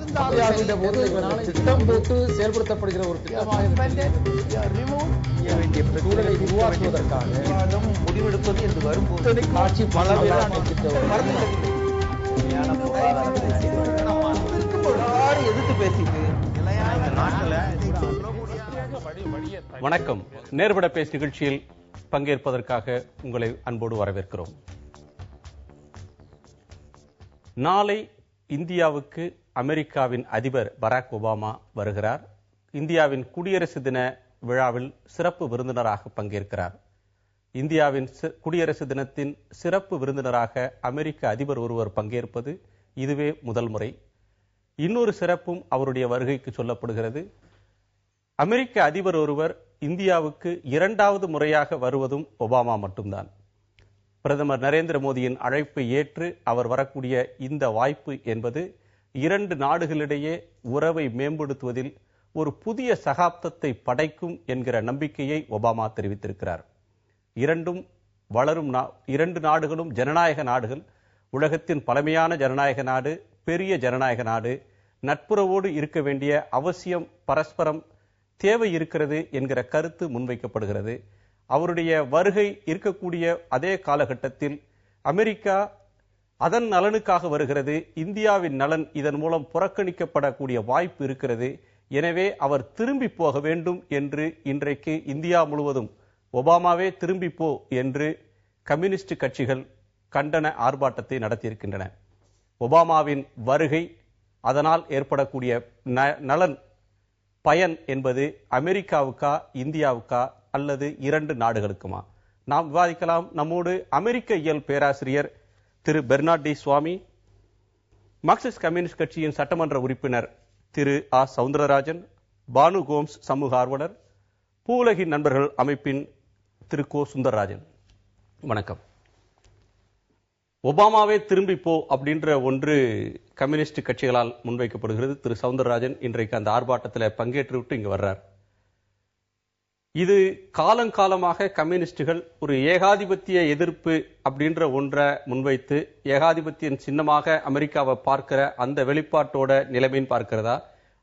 திட்டம் போட்டு செயல்படுத்தப்படுகிற ஒரு சூழலை உருவாக்குவதற்காக முடிவெடுப்பது என்று வரும்போது ஆட்சி எதிர்த்து பேசிட்டு வணக்கம். நேர்பட பேஸ் நிகழ்ச்சியில் பங்கேற்பதற்காக உங்களை அன்போடு வரவேற்கிறோம். நாளை இந்தியாவுக்கு அமெரிக்காவின் அதிபர் பராக் ஒபாமா வருகிறார். இந்தியாவின் குடியரசு தின விழாவில் சிறப்பு விருந்தினராக பங்கேற்கிறார். இந்தியாவின் குடியரசு தினத்தின் சிறப்பு விருந்தினராக அமெரிக்க அதிபர் ஒருவர் பங்கேற்பது இதுவே முதல் முறை. இன்னொரு சிறப்பும் அவருடைய வருகைக்கு சொல்லப்படுகிறது. அமெரிக்க அதிபர் ஒருவர் இந்தியாவுக்கு இரண்டாவது முறையாக வருவதும் ஒபாமா மட்டும்தான். பிரதமர் நரேந்திர மோடியின் அழைப்பை ஏற்று அவர் வரக்கூடிய இந்த வாய்ப்பு என்பது இரண்டு நாடுகளிடையே உறவை மேம்படுத்துவதில் ஒரு புதிய சகாப்தத்தை படைக்கும் என்கிற நம்பிக்கையை ஒபாமா தெரிவித்திருக்கிறார். இரண்டு நாடுகளும் ஜனநாயக நாடுகள், உலகத்தின் பழமையான ஜனநாயக நாடு, பெரிய ஜனநாயக நாடு. நட்புறவோடு இருக்க வேண்டிய அவசியம், பரஸ்பரம் தேவை இருக்கிறது என்கிற கருத்து முன்வைக்கப்படுகிறது. அவருடைய வருகை இருக்கக்கூடிய அதே காலகட்டத்தில் அமெரிக்கா அதன் நலனுக்காக வருகிறது. இந்தியாவின் நலன் இதன் மூலம் புறக்கணிக்கப்படக்கூடிய வாய்ப்பு இருக்கிறது. எனவே அவர் திரும்பி போக வேண்டும் என்று இன்றைக்கு இந்தியா முழுவதும் ஒபாமாவே திரும்பி போ என்று கம்யூனிஸ்ட் கட்சிகள் கண்டன ஆர்ப்பாட்டத்தை நடத்தியிருக்கின்றன. ஒபாமாவின் வருகை, அதனால் ஏற்படக்கூடிய நலன், பயன் என்பது அமெரிக்காவுக்கா, இந்தியாவுக்கா, அல்லது இரண்டு நாடுகளுக்குமா? நாம் விவாதிக்கலாம். நம்மோடு அமெரிக்க இயல் பேராசிரியர் திரு பெர்னாட் டி சுவாமி, மார்க்சிஸ்ட் கம்யூனிஸ்ட் கட்சியின் சட்டமன்ற உறுப்பினர் திரு ஆ சவுந்தரராஜன், பானு கோம்ஸ் சமூக ஆர்வலர், பூவுலகின் நண்பர்கள் அமைப்பின் திரு கோ சுந்தரராஜன். வணக்கம். ஒபாமாவே திரும்பி போ அப்படின்ற ஒன்று கம்யூனிஸ்ட் கட்சிகளால் முன்வைக்கப்படுகிறது. திரு சவுந்தரராஜன் இன்றைக்கு அந்த ஆர்ப்பாட்டத்தில் பங்கேற்று விட்டு இங்கு வர்றார். இது காலங்காலமாக கம்யூனிஸ்டுகள் ஒரு ஏகாதிபத்திய எதிர்ப்பு அப்படின்ற ஒன்றை முன்வைத்து ஏகாதிபத்தியின் சின்னமாக அமெரிக்காவை பார்க்கிற அந்த வெளிப்பாட்டோட நிலைமைன்னு பார்க்கிறதா,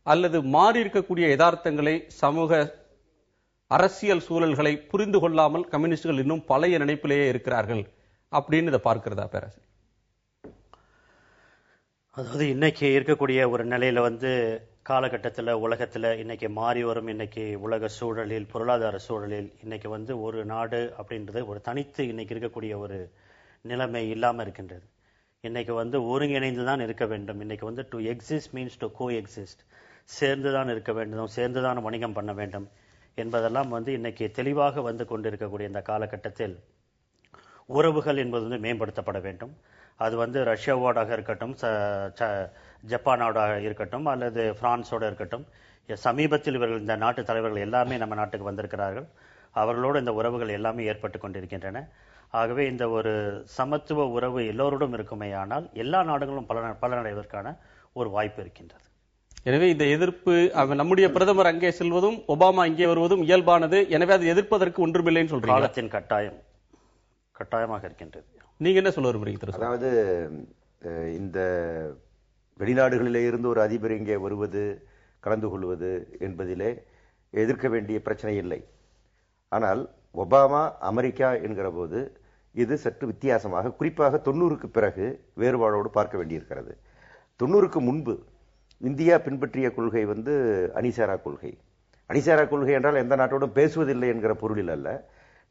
அல்லது மாறி இருக்கக்கூடிய யதார்த்தங்களை, சமூக அரசியல் சூழல்களை புரிந்து கொள்ளாமல் கம்யூனிஸ்டுகள் இன்னும் பழைய நினைப்பிலேயே இருக்கிறார்கள் அப்படின்னு இதை பார்க்கிறதா பேராசிரியர்? அதாவது இன்னைக்கு இருக்கக்கூடிய ஒரு நிலையில காலகட்டத்தில் உலகத்தில் இன்னைக்கு மாறி வரும் இன்னைக்கு உலக சூழலில், பொருளாதார சூழலில் இன்னைக்கு ஒரு நாடு அப்படின்றது ஒரு தனித்து இன்னைக்கு இருக்கக்கூடிய ஒரு நிலைமை இல்லாமல் இருக்கின்றது. இன்னைக்கு ஒருங்கிணைந்து தான் இருக்க வேண்டும். இன்னைக்கு to exist means to coexist, சேர்ந்து தான் இருக்க வேண்டும், சேர்ந்து தான் வணிகம் பண்ண வேண்டும் என்பதெல்லாம் இன்னைக்கு தெளிவாக கொண்டிருக்கக்கூடிய இந்த காலகட்டத்தில் உறவுகள் என்பது மேம்படுத்தப்பட வேண்டும். அது ரஷ்யாவோடாக இருக்கட்டும், ஜப்பானோடாக இருக்கட்டும், அல்லது பிரான்ஸோட இருக்கட்டும். சமீபத்தில் இவர்கள் இந்த நாட்டு தலைவர்கள் எல்லாமே நம்ம நாட்டுக்கு வந்திருக்கிறார்கள். அவர்களோடு இந்த உறவுகள் எல்லாமே ஏற்பட்டு கொண்டிருக்கின்றன. ஆகவே இந்த ஒரு சமத்துவ உறவு எல்லோருடன் இருக்குமே, ஆனால் எல்லா நாடுகளும் பலனடைவதற்கான ஒரு வாய்ப்பு இருக்கின்றது. எனவே இந்த எதிர்ப்பு, நம்முடைய பிரதமர் அங்கே செல்வதும் ஒபாமா இங்கே வருவதும் இயல்பானது. எனவே அது எதிர்ப்பதற்கு ஒன்றுமில்லைன்னு சொல்றீங்க. காலத்தின் கட்டாயமாக இருக்கின்றது. நீங்க என்ன சொல்ல விரும்புறீங்க? அதாவது இந்த வெளிநாடுகளிலே இருந்து ஒரு அதிபர் இங்கே வருவது, கலந்து கொள்வது என்பதிலே எதிர்க்க வேண்டிய பிரச்சனை இல்லை. ஆனால் ஒபாமா அமெரிக்கா என்கிற போது இது சற்று வித்தியாசமாக, குறிப்பாக 90க்கு பிறகு வேறுபாடோடு பார்க்க வேண்டியிருக்கிறது. 90க்கு முன்பு இந்தியா பின்பற்றிய கொள்கை அணிசாரா கொள்கை. அணிசாரா கொள்கை என்றால் எந்த நாட்டோடும் பேசுவதில்லை என்கிற பொருளில் அல்ல,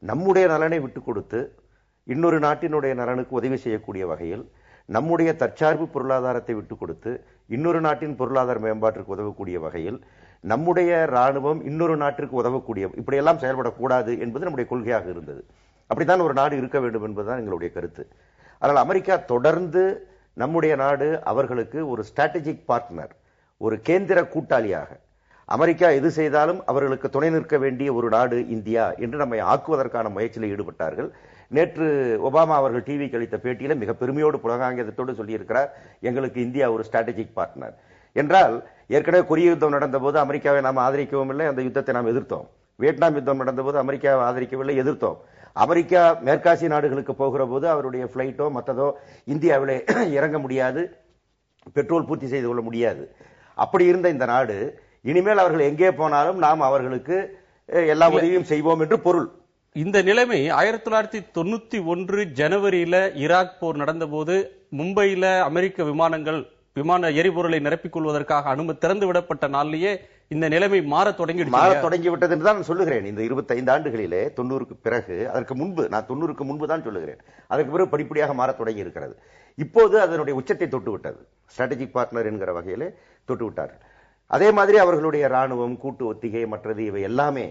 நம்முடைய நலனை விட்டுக் கொடுத்து இன்னொரு நாட்டினுடைய நலனுக்கு உதவி செய்யக்கூடிய வகையில் நம்முடைய தற்சார்பு பொருளாதாரத்தை விட்டுக் கொடுத்து இன்னொரு நாட்டின் பொருளாதார மேம்பாட்டிற்கு உதவக்கூடிய வகையில் நம்முடைய ராணுவம் இன்னொரு நாட்டிற்கு உதவக்கூடிய, இப்படியெல்லாம் செயல்படக்கூடாது என்பது நம்முடைய கொள்கையாக இருந்தது. அப்படித்தான் ஒரு நாடு இருக்க வேண்டும் என்பதுதான் எங்களுடைய கருத்து. ஆனால் அமெரிக்கா தொடர்ந்து நம்முடைய நாடு அவர்களுக்கு ஒரு ஸ்ட்ராட்டஜிக் பார்ட்னர், ஒரு கேந்திர கூட்டாளியாக, அமெரிக்கா எது செய்தாலும் அவர்களுக்கு துணை நிற்க வேண்டிய ஒரு நாடு இந்தியா என்று நம்மை ஆக்குவதற்கான முயற்சியில் ஈடுபட்டார்கள். நேற்று ஒபாமா அவர்கள் டிவிக்கு அளித்த பேட்டியில மிக பெருமையோடு புலகாங்கிதத்தோடு சொல்லியிருக்கிறார், எங்களுக்கு இந்தியா ஒரு ஸ்ட்ராட்டஜிக் பார்ட்னர் என்றால். ஏற்கனவே கொரிய யுத்தம் நடந்த போது அமெரிக்காவை நாம் ஆதரிக்கவும் இல்லை, அந்த யுத்தத்தை நாம் எதிர்த்தோம். வியட்நாம் யுத்தம் நடந்தபோது அமெரிக்காவை ஆதரிக்கவில்லை, எதிர்த்தோம். அமெரிக்கா மேற்காசிய நாடுகளுக்கு போகிற போது அவருடைய பிளைட்டோ மற்றதோ இந்தியாவிலே இறங்க முடியாது, பெட்ரோல் பூர்த்தி செய்து கொள்ள முடியாது. அப்படி இருந்த இந்த நாடு இனிமேல் அவர்கள் எங்கே போனாலும் நாம் அவர்களுக்கு எல்லா உதவியும் செய்வோம் என்று பொருள். இந்த நிலைமை 1991 ஜனவரியில ஈராக் போர் நடந்த போது மும்பையில அமெரிக்க விமான எரிபொருளை நிரப்பிக் கொள்வதற்காக திறந்து விடப்பட்ட நாளிலேயே இந்த நிலைமை மாற தொடங்கிவிட்டது என்று தான் நான் சொல்லுகிறேன். இந்த 25 ஆண்டுகளிலே 90க்கு பிறகு, அதற்கு முன்பு, நான் 90க்கு முன்பு தான் சொல்லுகிறேன், அதற்கு பிறகு படிப்படியாக மாற தொடங்கி இருக்கிறது. இப்போது அதனுடைய உச்சத்தை தொட்டுவிட்டது. ஸ்ட்ராட்டஜிக் பார்ட்னர் என்கிற வகையிலே தொட்டுவிட்டார்கள். அதே மாதிரி அவர்களுடைய ராணுவம், கூட்டு ஒத்திகை, மற்றது இவை எல்லாமே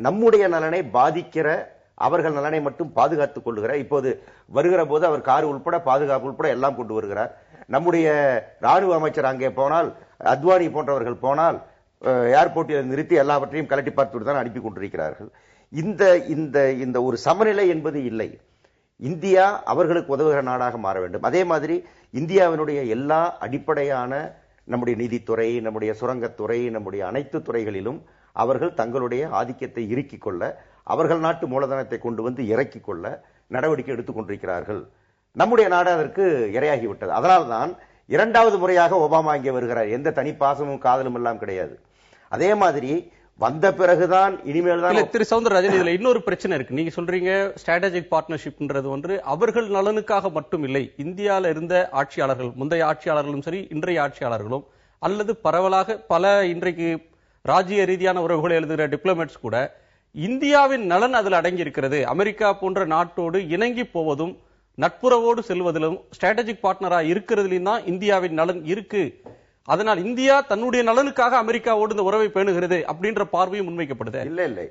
நம்முடைய நலனை பாதிக்கிற, அவர்கள் நலனை மட்டும் பாதுகாத்துக் கொள்ளுகிற, இப்போது வருகிற போது அவர் கார் உள்பட பாதுகாப்பு உள்பட எல்லாம் கொண்டு வருகிறார். நம்முடைய ராணுவ அமைச்சர் அங்கே போனால், அத்வானி போன்றவர்கள் போனால் ஏர்போர்ட்டில் நிறுத்தி எல்லாவற்றையும் கலட்டி பார்த்துட்டு தான் அனுப்பி கொண்டிருக்கிறார்கள். இந்த ஒரு சமநிலை என்பது இல்லை. இந்தியா அவர்களுக்கு உதவுகிற நாடாக மாற வேண்டும். அதே மாதிரி இந்தியாவினுடைய எல்லா அடிப்படையான நம்முடைய நீதித்துறை, நம்முடைய சுரங்கத்துறை, நம்முடைய அனைத்து துறைகளிலும் அவர்கள் தங்களுடைய ஆதிக்கத்தை இறுக்கிக் கொள்ள, அவர்கள் நாட்டு மூலதனத்தை கொண்டு வந்து இறக்கிக் கொள்ள நடவடிக்கை எடுத்துக் கொண்டிருக்கிறார்கள். நம்முடைய நாடு அதற்கு இரையாகிவிட்டது. அதனால்தான் இரண்டாவது முறையாக ஒபாமா இங்கே வருகிறார். எந்த தனி பாசமும் காதலும் எல்லாம் கிடையாது. அதே மாதிரி வந்த பிறகுதான் இனிமேல் தான். திரு சவுந்தரராஜன், இதுல இன்னொரு பிரச்சனை இருக்கு. நீங்க சொல்றீங்க ஸ்ட்ராட்டஜிக் பார்ட்னர்ஷிப்ன்றது ஒன்று அவர்கள் நலனுக்காக மட்டும் இல்லை. இந்தியாவில் இருந்த ஆட்சியாளர்கள், முந்தைய ஆட்சியாளர்களும் சரி, இன்றைய ஆட்சியாளர்களும், அல்லது பரவலாக பல இன்றைக்கு ராஜ்ய ரீதியான உறவுகளை எழுதுகிற டிப்ளமேட்ஸ் கூட இந்தியாவின் நலன் அதில் அடங்கி இருக்கிறது. அமெரிக்கா போன்ற நாட்டோடு இணங்கி போவதும் நட்புறவோடு செல்வதிலும் ஸ்ட்ராட்டஜிக் பார்ட்னரா இருக்கிறதுலையும் தான் இந்தியாவின் நலன் இருக்கு. அதனால் இந்தியா தன்னுடைய நலனுக்காக அமெரிக்காவோடு இந்த உறவை பேணுகிறது அப்படின்ற பார்வையும் முன்வைக்கப்படுது. இல்லை,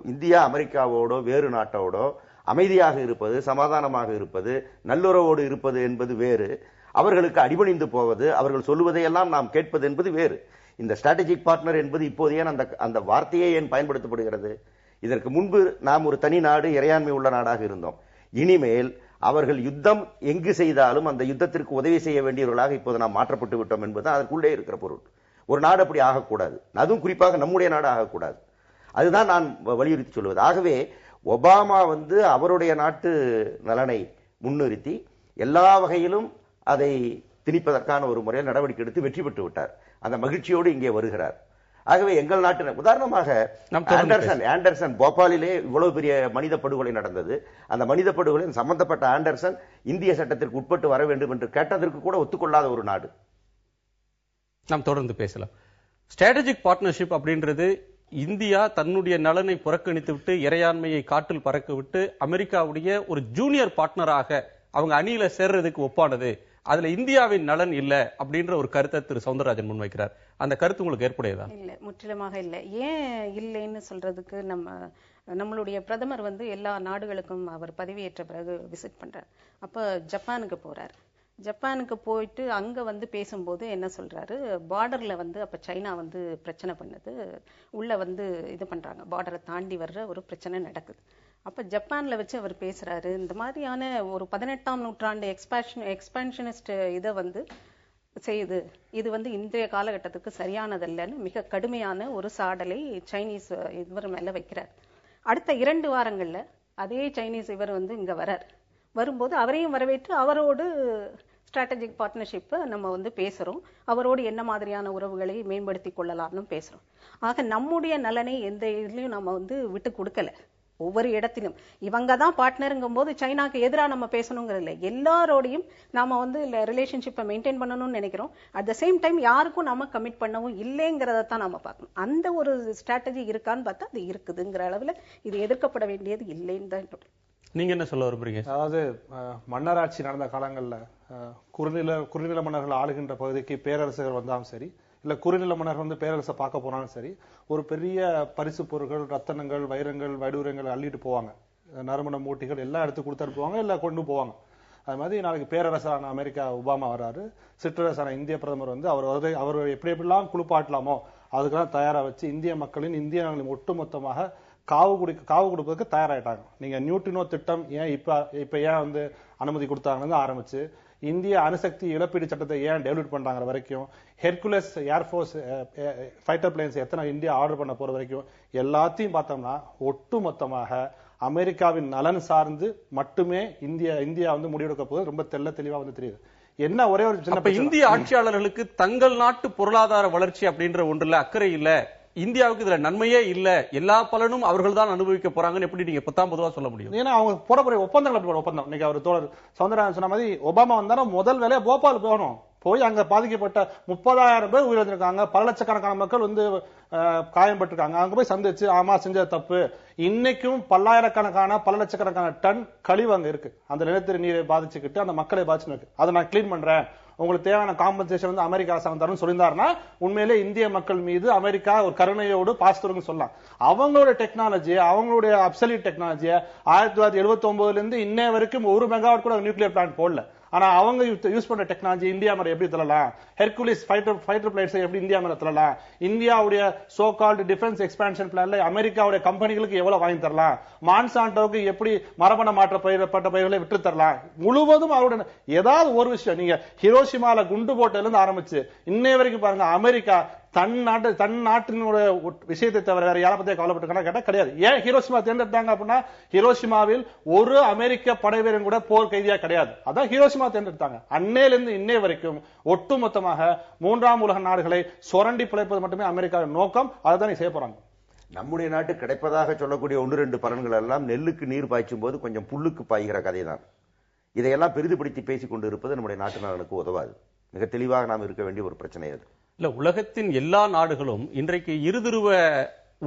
இந்தியா அமெரிக்காவோடோ வேறு நாட்டோடோ அமைதியாக இருப்பது, சமாதானமாக இருப்பது, நல்லுறவோடு இருப்பது என்பது வேறு. அவர்களுக்கு அடிபணிந்து போவது, அவர்கள் சொல்லுவதையெல்லாம் நாம் கேட்பது என்பது வேறு. இந்த ஸ்ட்ராட்டஜிக் பார்ட்னர் என்பது இப்போது ஏன் அந்த வார்த்தையே ஏன் பயன்படுத்தப்படுகிறது? இதற்கு முன்பு நாம் ஒரு தனி நாடு, இறையாண்மை உள்ள நாடாக இருந்தோம். இனிமேல் அவர்கள் யுத்தம் எங்கு செய்தாலும் அந்த யுத்தத்திற்கு உதவி செய்ய வேண்டியவர்களாக இப்போது நாம் மாற்றப்பட்டு விட்டோம் என்பது அதற்குள்ளே இருக்கிற பொருள். ஒரு நாடு அப்படி ஆகக்கூடாது, அதுவும் குறிப்பாக நம்முடைய நாடு ஆகக்கூடாது. அதுதான் நான் வலியுறுத்தி சொல்வது. ஆகவே ஒபாமா அவருடைய நாட்டு நலனை முன்னிறுத்தி எல்லா வகையிலும் அதை திணிப்பதற்கான ஒரு முறையில் நடவடிக்கை எடுத்து வெற்றி பெற்று விட்டார். அந்த மகிழ்ச்சியோடு இங்கே வருகிறார். ஆகவே எங்கள் நாட்டு, உதாரணமாக ஆண்டர்சன் போபாலிலே இவ்வளவு பெரிய மனித படுகொலை நடந்தது. அந்த மனித படுகொலை சம்பந்தப்பட்ட ஆண்டர்சன் இந்திய சட்டத்திற்கு உட்பட்டு வர வேண்டும் என்று கேட்டதற்கு கூட ஒத்துக்கொள்ளாத ஒரு நாடு. நாம் தொடர்ந்து பேசலாம். ஸ்ட்ராட்டஜிக் பார்ட்னர்ஷிப் அப்படின்றது இந்தியா தன்னுடைய நலனை புறக்கணித்து விட்டு, இறையாண்மையை காட்டில் பறக்க விட்டு, அமெரிக்காவுடைய ஒரு ஜூனியர் பார்ட்னராக அவங்க அணியில சேர்றதுக்கு ஒப்பானது. அதுல இந்தியாவின் நலன் இல்ல அப்படின்ற ஒரு கருத்தை திரு சவுந்தரராஜன் முன்வைக்கிறார். அந்த கருத்து உங்களுக்கு ஏற்புடையதா? இல்ல, முற்றிலுமாக இல்ல. ஏன் இல்லைன்னு சொல்றதுக்கு, நம்மளுடைய பிரதமர் எல்லா நாடுகளுக்கும் அவர் பதவியேற்ற பிறகு விசிட் பண்றார். அப்ப ஜப்பானுக்கு போறார். ஜப்பானுக்கு போயிட்டு அங்க பேசும்போது என்ன சொல்றாரு, பார்டர்ல அப்ப சைனா பிரச்சனை பண்ணுது, உள்ள இது பண்றாங்க, பார்டரை தாண்டி வர்ற ஒரு பிரச்சனை நடக்குது. அப்ப ஜப்பான்ல வச்சு அவர் பேசுறாரு, இந்த மாதிரியான ஒரு 18ஆம் நூற்றாண்டு எக்ஸ்பான்ஷனிஸ்ட் இதை செய்யுது, இது இன்றைய காலகட்டத்துக்கு சரியானதல்லன்னு மிக கடுமையான ஒரு சாடலை சைனீஸ் இவர் மேல வைக்கிறார். அடுத்த 2 வாரங்கள்ல அதே சைனீஸ் இவர் இங்க வரார். வரும்போது அவரையும் வரவேற்று அவரோடு ஸ்ட்ராட்டஜிக் பார்ட்னர்ஷிப்பை நம்ம பேசுறோம், அவரோடு என்ன மாதிரியான உறவுகளை மேம்படுத்தி கொள்ளலாம்னு பேசுறோம். ஆக நம்முடைய நலனை எந்த இதுலயும் நம்ம விட்டு கொடுக்கல. ஒவ்வொரு இடத்திலும் இவங்க தான் பார்ட்னருங்கும் போது சைனாக்கு எதிராக நம்ம பேசணுங்கிறது இல்லை, எல்லாரோடையும் நாம ரிலேஷன்ஷிப்பை மெயின்டைன் பண்ணணும்னு நினைக்கிறோம். அட் த சேம் டைம் யாருக்கும் நம்ம கமிட் பண்ணவும் இல்லைங்கிறத தான் நம்ம பார்க்கணும். அந்த ஒரு ஸ்ட்ராட்டஜி இருக்கான்னு பார்த்தா அது இருக்குதுங்கிற அளவுல இது எதிர்க்கப்பட வேண்டியது இல்லைன்னு தான். நீங்க என்ன சொல்ல விரும்புறீங்க? அதாவது மன்னராட்சி நடந்த காலங்கள்ல குறுநில மன்னர்கள் ஆளுகின்ற பகுதிக்கு பேரரசுகள் வந்தாலும் சரி, இல்ல குறுநில மன்னர்கள் பேரரசை பார்க்க போனாலும் சரி, ஒரு பெரிய பரிசு பொருட்கள், ரத்தனங்கள், வைரங்கள், வைடூரங்கள் அள்ளிட்டு போவாங்க. நறுமண மூட்டிகள் எல்லாம் எடுத்து கொடுத்து அனுப்புவாங்க, இல்ல கொண்டு போவாங்க. அது மாதிரி நாளைக்கு பேரரசான அமெரிக்கா ஒபாமா வராரு, சிற்றரசான இந்திய பிரதமர் அவர் எப்படி எப்படிலாம் குளிப்பாட்டலாமோ அதுக்கெல்லாம் தயாரா வச்சு இந்திய மக்களின், இந்திய நாடுகளின் ஒட்டுமொத்தமாக காவு கொடுப்பதற்கு தயாராயிட்டாங்க. நீங்க நியூட்ரினோ திட்டம் ஏன் இப்ப ஏன் அனுமதி கொடுத்தாங்கன்னு ஆரம்பிச்சு, இந்திய அணுசக்தி இழப்பீடு சட்டத்தை ஏன் டெவலப் பண்றாங்க வரைக்கும், ஹெர்குலஸ் ஏர்போர்ஸ் ஃபைட்டர் பிளேன்ஸ் எத்தனை இந்தியா ஆர்டர் பண்ண போற வரைக்கும் எல்லாத்தையும் பார்த்தோம்னா ஒட்டுமொத்தமாக அமெரிக்காவின் நலன் சார்ந்து மட்டுமே இந்தியா முடிவெடுக்க போது ரொம்ப தெளிவா தெரியுது. என்ன ஒரே ஒரு சின்ன அப்ப இந்திய ஆட்சியாளர்களுக்கு தங்கள் நாட்டு பொருளாதார வளர்ச்சி அப்படின்ற ஒன்றுல அக்கறை இல்ல, இந்தியாவுக்கு இதுல நன்மையே இல்ல, எல்லா பலனும் அவர்கள் தான் அனுபவிக்க போறாங்கன்னு எப்படி நீங்க பொதுவா சொல்ல முடியும்? ஏன்னா அவங்க போடக்கூடிய ஒப்பந்தங்கள் ஒப்பந்தம் இன்னைக்கு அவர் தோழர் சௌந்தரராஜன் சொன்ன மாதிரி ஒபாமா வந்தாலும் முதல் வேலையா போபால் போகணும், போய் அங்க பாதிக்கப்பட்ட 30,000 பேர் உயிரிழந்திருக்காங்க, பல லட்சக்கணக்கான மக்கள் வந்து காயம்பட்டிருக்காங்க, அங்க போய் சந்திச்சு ஆமா செஞ்ச தப்பு, இன்னைக்கும் பல்லாயிரக்கணக்கான பல லட்சக்கணக்கான டன் கழிவு அங்க இருக்கு, அந்த நிலத்தடி நீரை பாதிச்சுக்கிட்டு அந்த மக்களை பாதிச்சு அதை நான் கிளீன் பண்றேன், உங்களுக்கு தேவையான காம்பன்சேஷன் வந்து அமெரிக்கா அரசாங்கம் தரும் சொல்லியிருந்தாருன்னா உண்மையிலே இந்திய மக்கள் மீது அமெரிக்கா ஒரு கருணையோடு பாஸ்துருன்னு சொல்லலாம். அவங்களோட டெக்னாலஜி, அவங்களுடைய அப்சல்யூட் டெக்னாலஜியை 1979 இருந்து இன்னைய வரைக்கும் 1 மெகாவாட் கூட நியூக்ளியர் பிளான்ட் போடல. ஆனா அவங்க யூஸ் பண்ற டெக்னாலஜி இந்தியா மேல எப்படி தரலாம், ஹெர்குலிஸ் ஃபைட்டர் பிளைட்ஸ் எப்படி இந்தியா மேல தரலாம், இந்தியாவுடைய சோ கால்டு டிஃபென்ஸ் எக்ஸ்பான்ஷன் பிளான்ல அமெரிக்காவுடைய கம்பெனிகளுக்கு எவ்வளவு வாங்கி தரலாம், மான்சாண்டோக்கு எப்படி மரபண மாற்ற பயிரப்பட்ட பயிர்களை விட்டு தரலாம், முழுவதும் அவருடைய ஏதாவது ஒரு விஷயம். நீங்க ஹிரோஷிமால குண்டு போட்டதுல இருந்து ஆரம்பிச்சு இன்னைய வரைக்கும் பாருங்க, அமெரிக்கா தன் நாட்டினுடைய விஷயத்தை தவிர வேற யாரை பத்தியே கவலைப்பட்டு கேட்டா கிடையாது. ஏன் ஹிரோஷிமா தேர்ந்தெடுத்தாங்க அப்படின்னா, ஹிரோஷிமாவில் ஒரு அமெரிக்க படை வீரன் கூட போர் கைதியா கிடையாது, அதான் ஹிரோஷிமா தேர்ந்தெடுத்தாங்க. அன்னையிலிருந்து இன்னை வரைக்கும் ஒட்டுமொத்தமாக 3ஆம் உலக நாடுகளை சுரண்டி பிழைப்பது மட்டுமே அமெரிக்காவின் நோக்கம். அதுதான் செய்ய போறாங்க. நம்முடைய நாட்டு கிடைப்பதாக சொல்லக்கூடிய 1-2 பலன்கள் எல்லாம் நெல்லுக்கு நீர் பாய்ச்சும் போது கொஞ்சம் புல்லுக்கு பாய்கிற கதை தான். இதையெல்லாம் பெரிதுபடுத்தி பேசிக் கொண்டு இருப்பது நம்முடைய நாட்டு நலனுக்கு உதவாது. மிக தெளிவாக நாம் இருக்க வேண்டிய ஒரு பிரச்சனை அது. இல்ல, உலகத்தின் எல்லா நாடுகளும் இன்றைக்கு இருதுருவ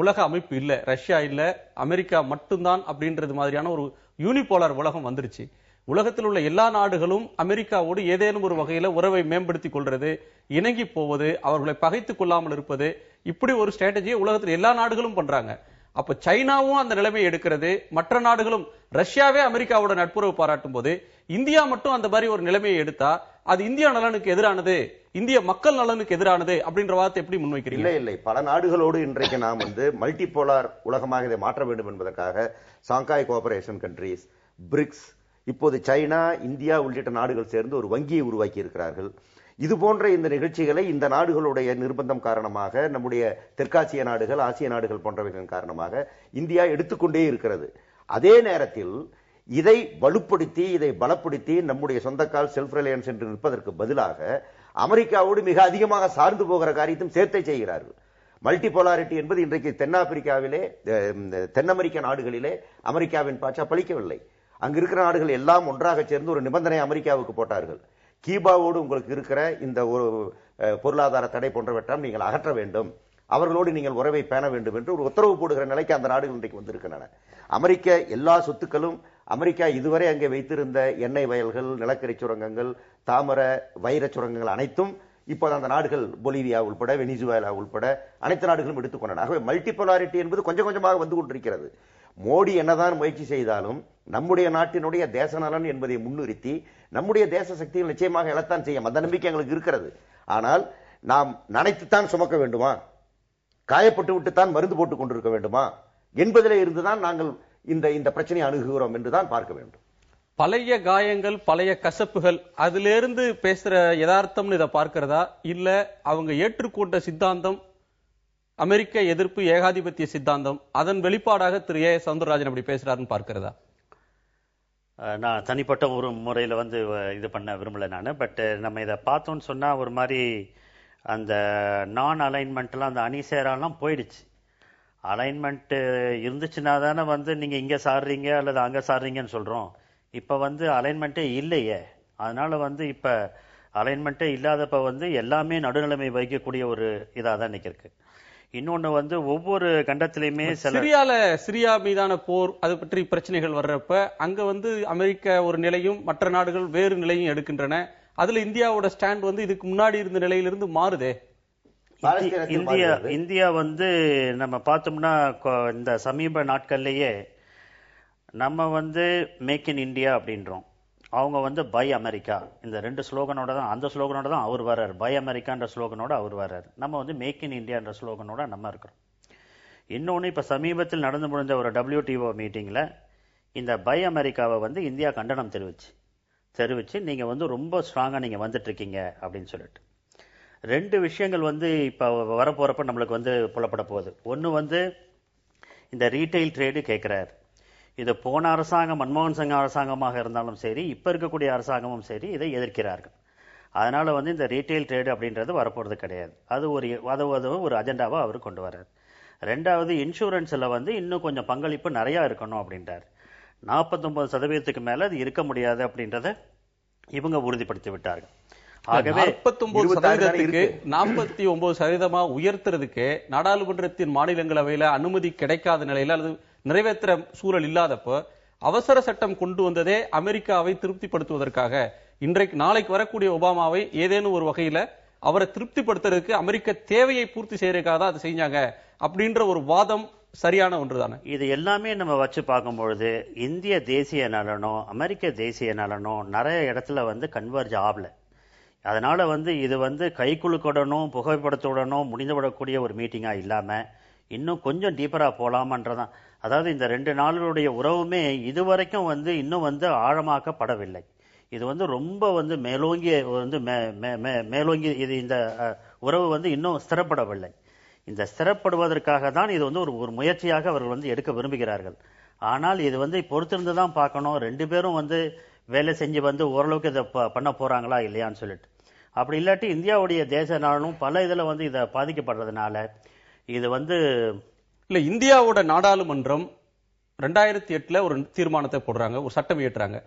உலக அமைப்பு இல்ல, ரஷ்யா இல்ல அமெரிக்கா மட்டும்தான் அப்படின்றது மாதிரியான ஒரு யூனிபோலார் உலகம் வந்துருச்சு. உலகத்தில் உள்ள எல்லா நாடுகளும் அமெரிக்காவோடு ஏதேனும் ஒரு வகையில உறவை மேம்படுத்திக் கொள்றது, இணங்கி போவது, அவர்களை பகைத்துக் கொள்ளாமல் இருப்பது, இப்படி ஒரு ஸ்ட்ராட்டஜியை உலகத்தில் எல்லா நாடுகளும் பண்றாங்க. அப்ப சைனாவும் அந்த நிலைமையை எடுக்கிறது, மற்ற நாடுகளும், ரஷ்யாவே அமெரிக்காவோட நட்புறவு பாராட்டும் போது இந்தியா மட்டும் அந்த மாதிரி ஒரு நிலைமையை எடுத்தா அது இந்தியா நலனுக்கு எதிரானது, இந்திய மக்கள் நலனுக்கு எதிரானது அப்படின்ற வார்த்தை எப்படி முன்வைக்கிறீங்க? இல்லை, பல நாடுகளோடு இன்றைக்கு நாம் மல்டிபோலார் உலகமாக இதை மாற்ற வேண்டும் என்பதற்காக சாங்காய் கோஆபரேஷன் கண்ட்ரீஸ், பிரிக்ஸ், இப்போது சைனா, இந்தியா உள்ளிட்ட நாடுகள் சேர்ந்து ஒரு வங்கியை உருவாக்கி இருக்கிறார்கள். இது போன்ற இந்த நிகழ்ச்சிகளை இந்த நாடுகளுடைய நிர்பந்தம் காரணமாக, நம்முடைய தெற்காசிய நாடுகள், ஆசிய நாடுகள் போன்றவைகளின் காரணமாக இந்தியா எடுத்துக்கொண்டே இருக்கிறது. அதே நேரத்தில் இதை வலுப்படுத்தி, இதை பலப்படுத்தி நம்முடைய சொந்தக்கால் செல்ஃப் ரிலையன்ஸ் என்று நிற்பதற்கு பதிலாக அமெரிக்காவோடு மிக அதிகமாக சார்ந்து போகிற காரியத்தையும் சேர்த்தே செய்கிறார்கள். மல்டிபோலாரிட்டி என்பது இன்றைக்கு தென்னாப்பிரிக்காவிலே, தென் அமெரிக்க நாடுகளிலே அமெரிக்காவின் பாச்சா பலிக்கவில்லை. அங்கு இருக்கிற நாடுகள் எல்லாம் ஒன்றாக சேர்ந்து ஒரு நிபந்தனை அமெரிக்காவுக்கு போட்டார்கள். கியூபாவோடு உங்களுக்கு இருக்கிற இந்த ஒரு பொருளாதார தடை போன்றவற்றால் நீங்கள் அகற்ற வேண்டும், அவர்களோடு நீங்கள் உறவை பேண வேண்டும் என்று ஒரு உத்தரவு போடுகிற நிலைக்கு அந்த நாடுகள் இன்றைக்கு வந்திருக்கின்றன. அமெரிக்க எல்லா சொத்துக்களும், அமெரிக்கா இதுவரை அங்கே வைத்திருந்த எண்ணெய் வயல்கள், நிலக்கரி சுரங்கங்கள், தாமர வைர சுரங்கங்கள் அனைத்தும் இப்போது அந்த நாடுகள் பொலிவியா உள்பட, வெனிசுவேலா உள்பட அனைத்து நாடுகளும் எடுத்துக்கொண்டன. ஆகவே மல்டிபோலாரிட்டி என்பது கொஞ்சம் கொஞ்சமாக வந்து கொண்டிருக்கிறது. மோடி என்னதான் முயற்சி செய்தாலும் நம்முடைய நாட்டினுடைய தேச நலன் என்பதை முன்னிறுத்தி நம்முடைய தேச சக்திகள் நிச்சயமாக எழத்தான் செய்யும். அந்த நம்பிக்கை எங்களுக்கு இருக்கிறது. ஆனால் நாம் நனைத்துத்தான் சுமக்க வேண்டுமா, காயப்பட்டு விட்டுத்தான் மருந்து போட்டுக் கொண்டிருக்க வேண்டுமா என்பதிலே இருந்துதான் நாங்கள் இந்த பிரச்சனையை அணுகுகிறோம் என்றுதான் பார்க்க வேண்டும். பழைய காயங்கள், பழைய கசப்புகள், அதிலிருந்து பேசுற யதார்த்தம்னு இதை பார்க்கிறதா, இல்ல அவங்க ஏற்றுக்கொண்ட சித்தாந்தம் அமெரிக்க எதிர்ப்பு ஏகாதிபத்திய சித்தாந்தம், அதன் வெளிப்பாடாக திரு ஏ சவுந்தரராஜன் அப்படி பேசுறாருன்னு பார்க்கிறதா? நான் தனிப்பட்ட ஒரு முறையில் இது பண்ண விரும்பல நான். பட் நம்ம இதை பார்த்தோம்னு சொன்னா ஒரு மாதிரி அந்த நான் அலைன்மெண்ட்லாம், அந்த அணி சேராலாம் போயிடுச்சு. அலைன்மெண்ட் இருந்துச்சுன்னா தானே நீங்க இங்க சாடுறீங்க அல்லது அங்க சாடுறீங்கன்னு சொல்றோம். இப்ப அலைன்மெண்ட்டே இல்லையே. அதனால இப்ப அலைன்மெண்ட்டே இல்லாதப்ப எல்லாமே நடுநிலைமை வகிக்கக்கூடிய ஒரு இதாக தான் இன்னைக்கு இருக்கு. இன்னொன்னு ஒவ்வொரு கண்டத்திலையுமே சிரியா மீதான போர், அது பற்றி பிரச்சனைகள் வர்றப்ப அங்க அமெரிக்க ஒரு நிலையும் மற்ற நாடுகள் வேறு நிலையும் எடுக்கின்றன. அதுல இந்தியாவோட ஸ்டாண்ட் இதுக்கு முன்னாடி இருந்த நிலையிலிருந்து மாறுதே. இந்தியா நம்ம பார்த்தோம்னா இந்த சமீப நாட்கள்லயே நம்ம மேக் இன் இந்தியா அப்படின்றோம். அவங்க பை அமெரிக்கா, இந்த 2 ஸ்லோகனோட தான், அந்த ஸ்லோகனோட தான் அவர் வர்றாரு. பை அமெரிக்கான்ற ஸ்லோகனோட அவர் வர்றாரு. நம்ம மேக் இன் இந்தியான்ற ஸ்லோகனோட நம்ம இருக்கிறோம். இன்னொன்னு, இப்ப சமீபத்தில் நடந்து முடிஞ்ச ஒரு WTO மீட்டிங்ல இந்த பை அமெரிக்காவை இந்தியா கண்டனம் தெரிவிச்சு நீங்க ரொம்ப ஸ்ட்ராங்கா நீங்க வந்துட்டு இருக்கீங்க அப்படின்னு சொல்லிட்டு 2 விஷயங்கள் இப்ப வரப்போறப்ப நம்மளுக்கு புலப்பட போகுது. ஒன்னு இந்த ரீட்டைல் ட்ரேடு கேட்கிறாரு. இது போன அரசாங்கம், மன்மோகன் சிங் அரசாங்கமாக இருந்தாலும் சரி, இப்ப இருக்கக்கூடிய அரசாங்கமும் சரி, இதை எதிர்க்கிறார்கள். அதனால வந்து இந்த ரீட்டைல் ட்ரேடு அப்படின்றது வரப்போறது கிடையாது. அது ஒரு அஜெண்டாவா அவர் கொண்டு வர்றார். ரெண்டாவது, இன்சூரன்ஸ்ல வந்து இன்னும் கொஞ்சம் பங்களிப்பு நிறைய இருக்கணும் அப்படின்றார். 49% மேல அது இருக்க முடியாது அப்படின்றத இவங்க உறுதிப்படுத்தி விட்டார்கள். ஆகவே 49%க்கு 49% உயர்த்துறதுக்கு நாடாளுமன்றத்தின் மாநிலங்களவையில அனுமதி கிடைக்காத நிலையில அல்லது நிறைவேற்ற சூழல் இல்லாதப்போ அவசர சட்டம் கொண்டு வந்ததே அமெரிக்காவை திருப்திப்படுத்துவதற்காக. நாளைக்கு வரக்கூடிய ஒபாமாவை ஏதேனும் ஒரு வகையில அவரை திருப்திப்படுத்துறதுக்கு அமெரிக்க தேவையை பூர்த்தி செய்யறதுக்காக தான் அதை செஞ்சாங்க அப்படின்ற ஒரு வாதம் சரியான ஒன்றுதானே? இது எல்லாமே நம்ம வச்சு பார்க்கும்பொழுது இந்திய தேசிய நலனும் அமெரிக்க தேசிய நலனும் நிறைய இடத்துல வந்து கன்வர்ஜ் ஆகல. அதனால வந்து இது வந்து கைக்குலுக்குடனும் புகைப்படத்துடனும் முடிந்துவிடக்கூடிய ஒரு மீட்டிங்கா இல்லாம இன்னும் கொஞ்சம் டீப்பரா போலாமன்றதான். அதாவது இந்த 2 நாளுடைய உறவுமே இதுவரைக்கும் வந்து இன்னும் வந்து ஆழமாக்கப்படவில்லை. இது வந்து ரொம்ப வந்து மேலோங்கி இது இந்த உறவு வந்து இன்னும் ஸ்திரப்படவில்லை. இந்த ஸ்திரப்படுவதற்காக தான் இது வந்து ஒரு முயற்சியாக அவர்கள் வந்து எடுக்க விரும்புகிறார்கள். ஆனால் இது வந்து பொறுத்திருந்து தான் பார்க்கணும், 2 பேரும் வந்து வேலை செஞ்சு வந்து ஓரளவுக்கு இதை பண்ண போறாங்களா இல்லையான்னு சொல்லிட்டு. அப்படி இல்லாட்டி இந்தியாவுடைய தேச நலனும் பல இதுல வந்து இதை பாதிக்கப்படுறதுனால இது வந்து இல்ல, இந்தியாவோட நாடாளுமன்றம் 2008 ஒரு தீர்மானத்தை போடுறாங்க, ஒரு சட்டம் இயற்றுறாங்க.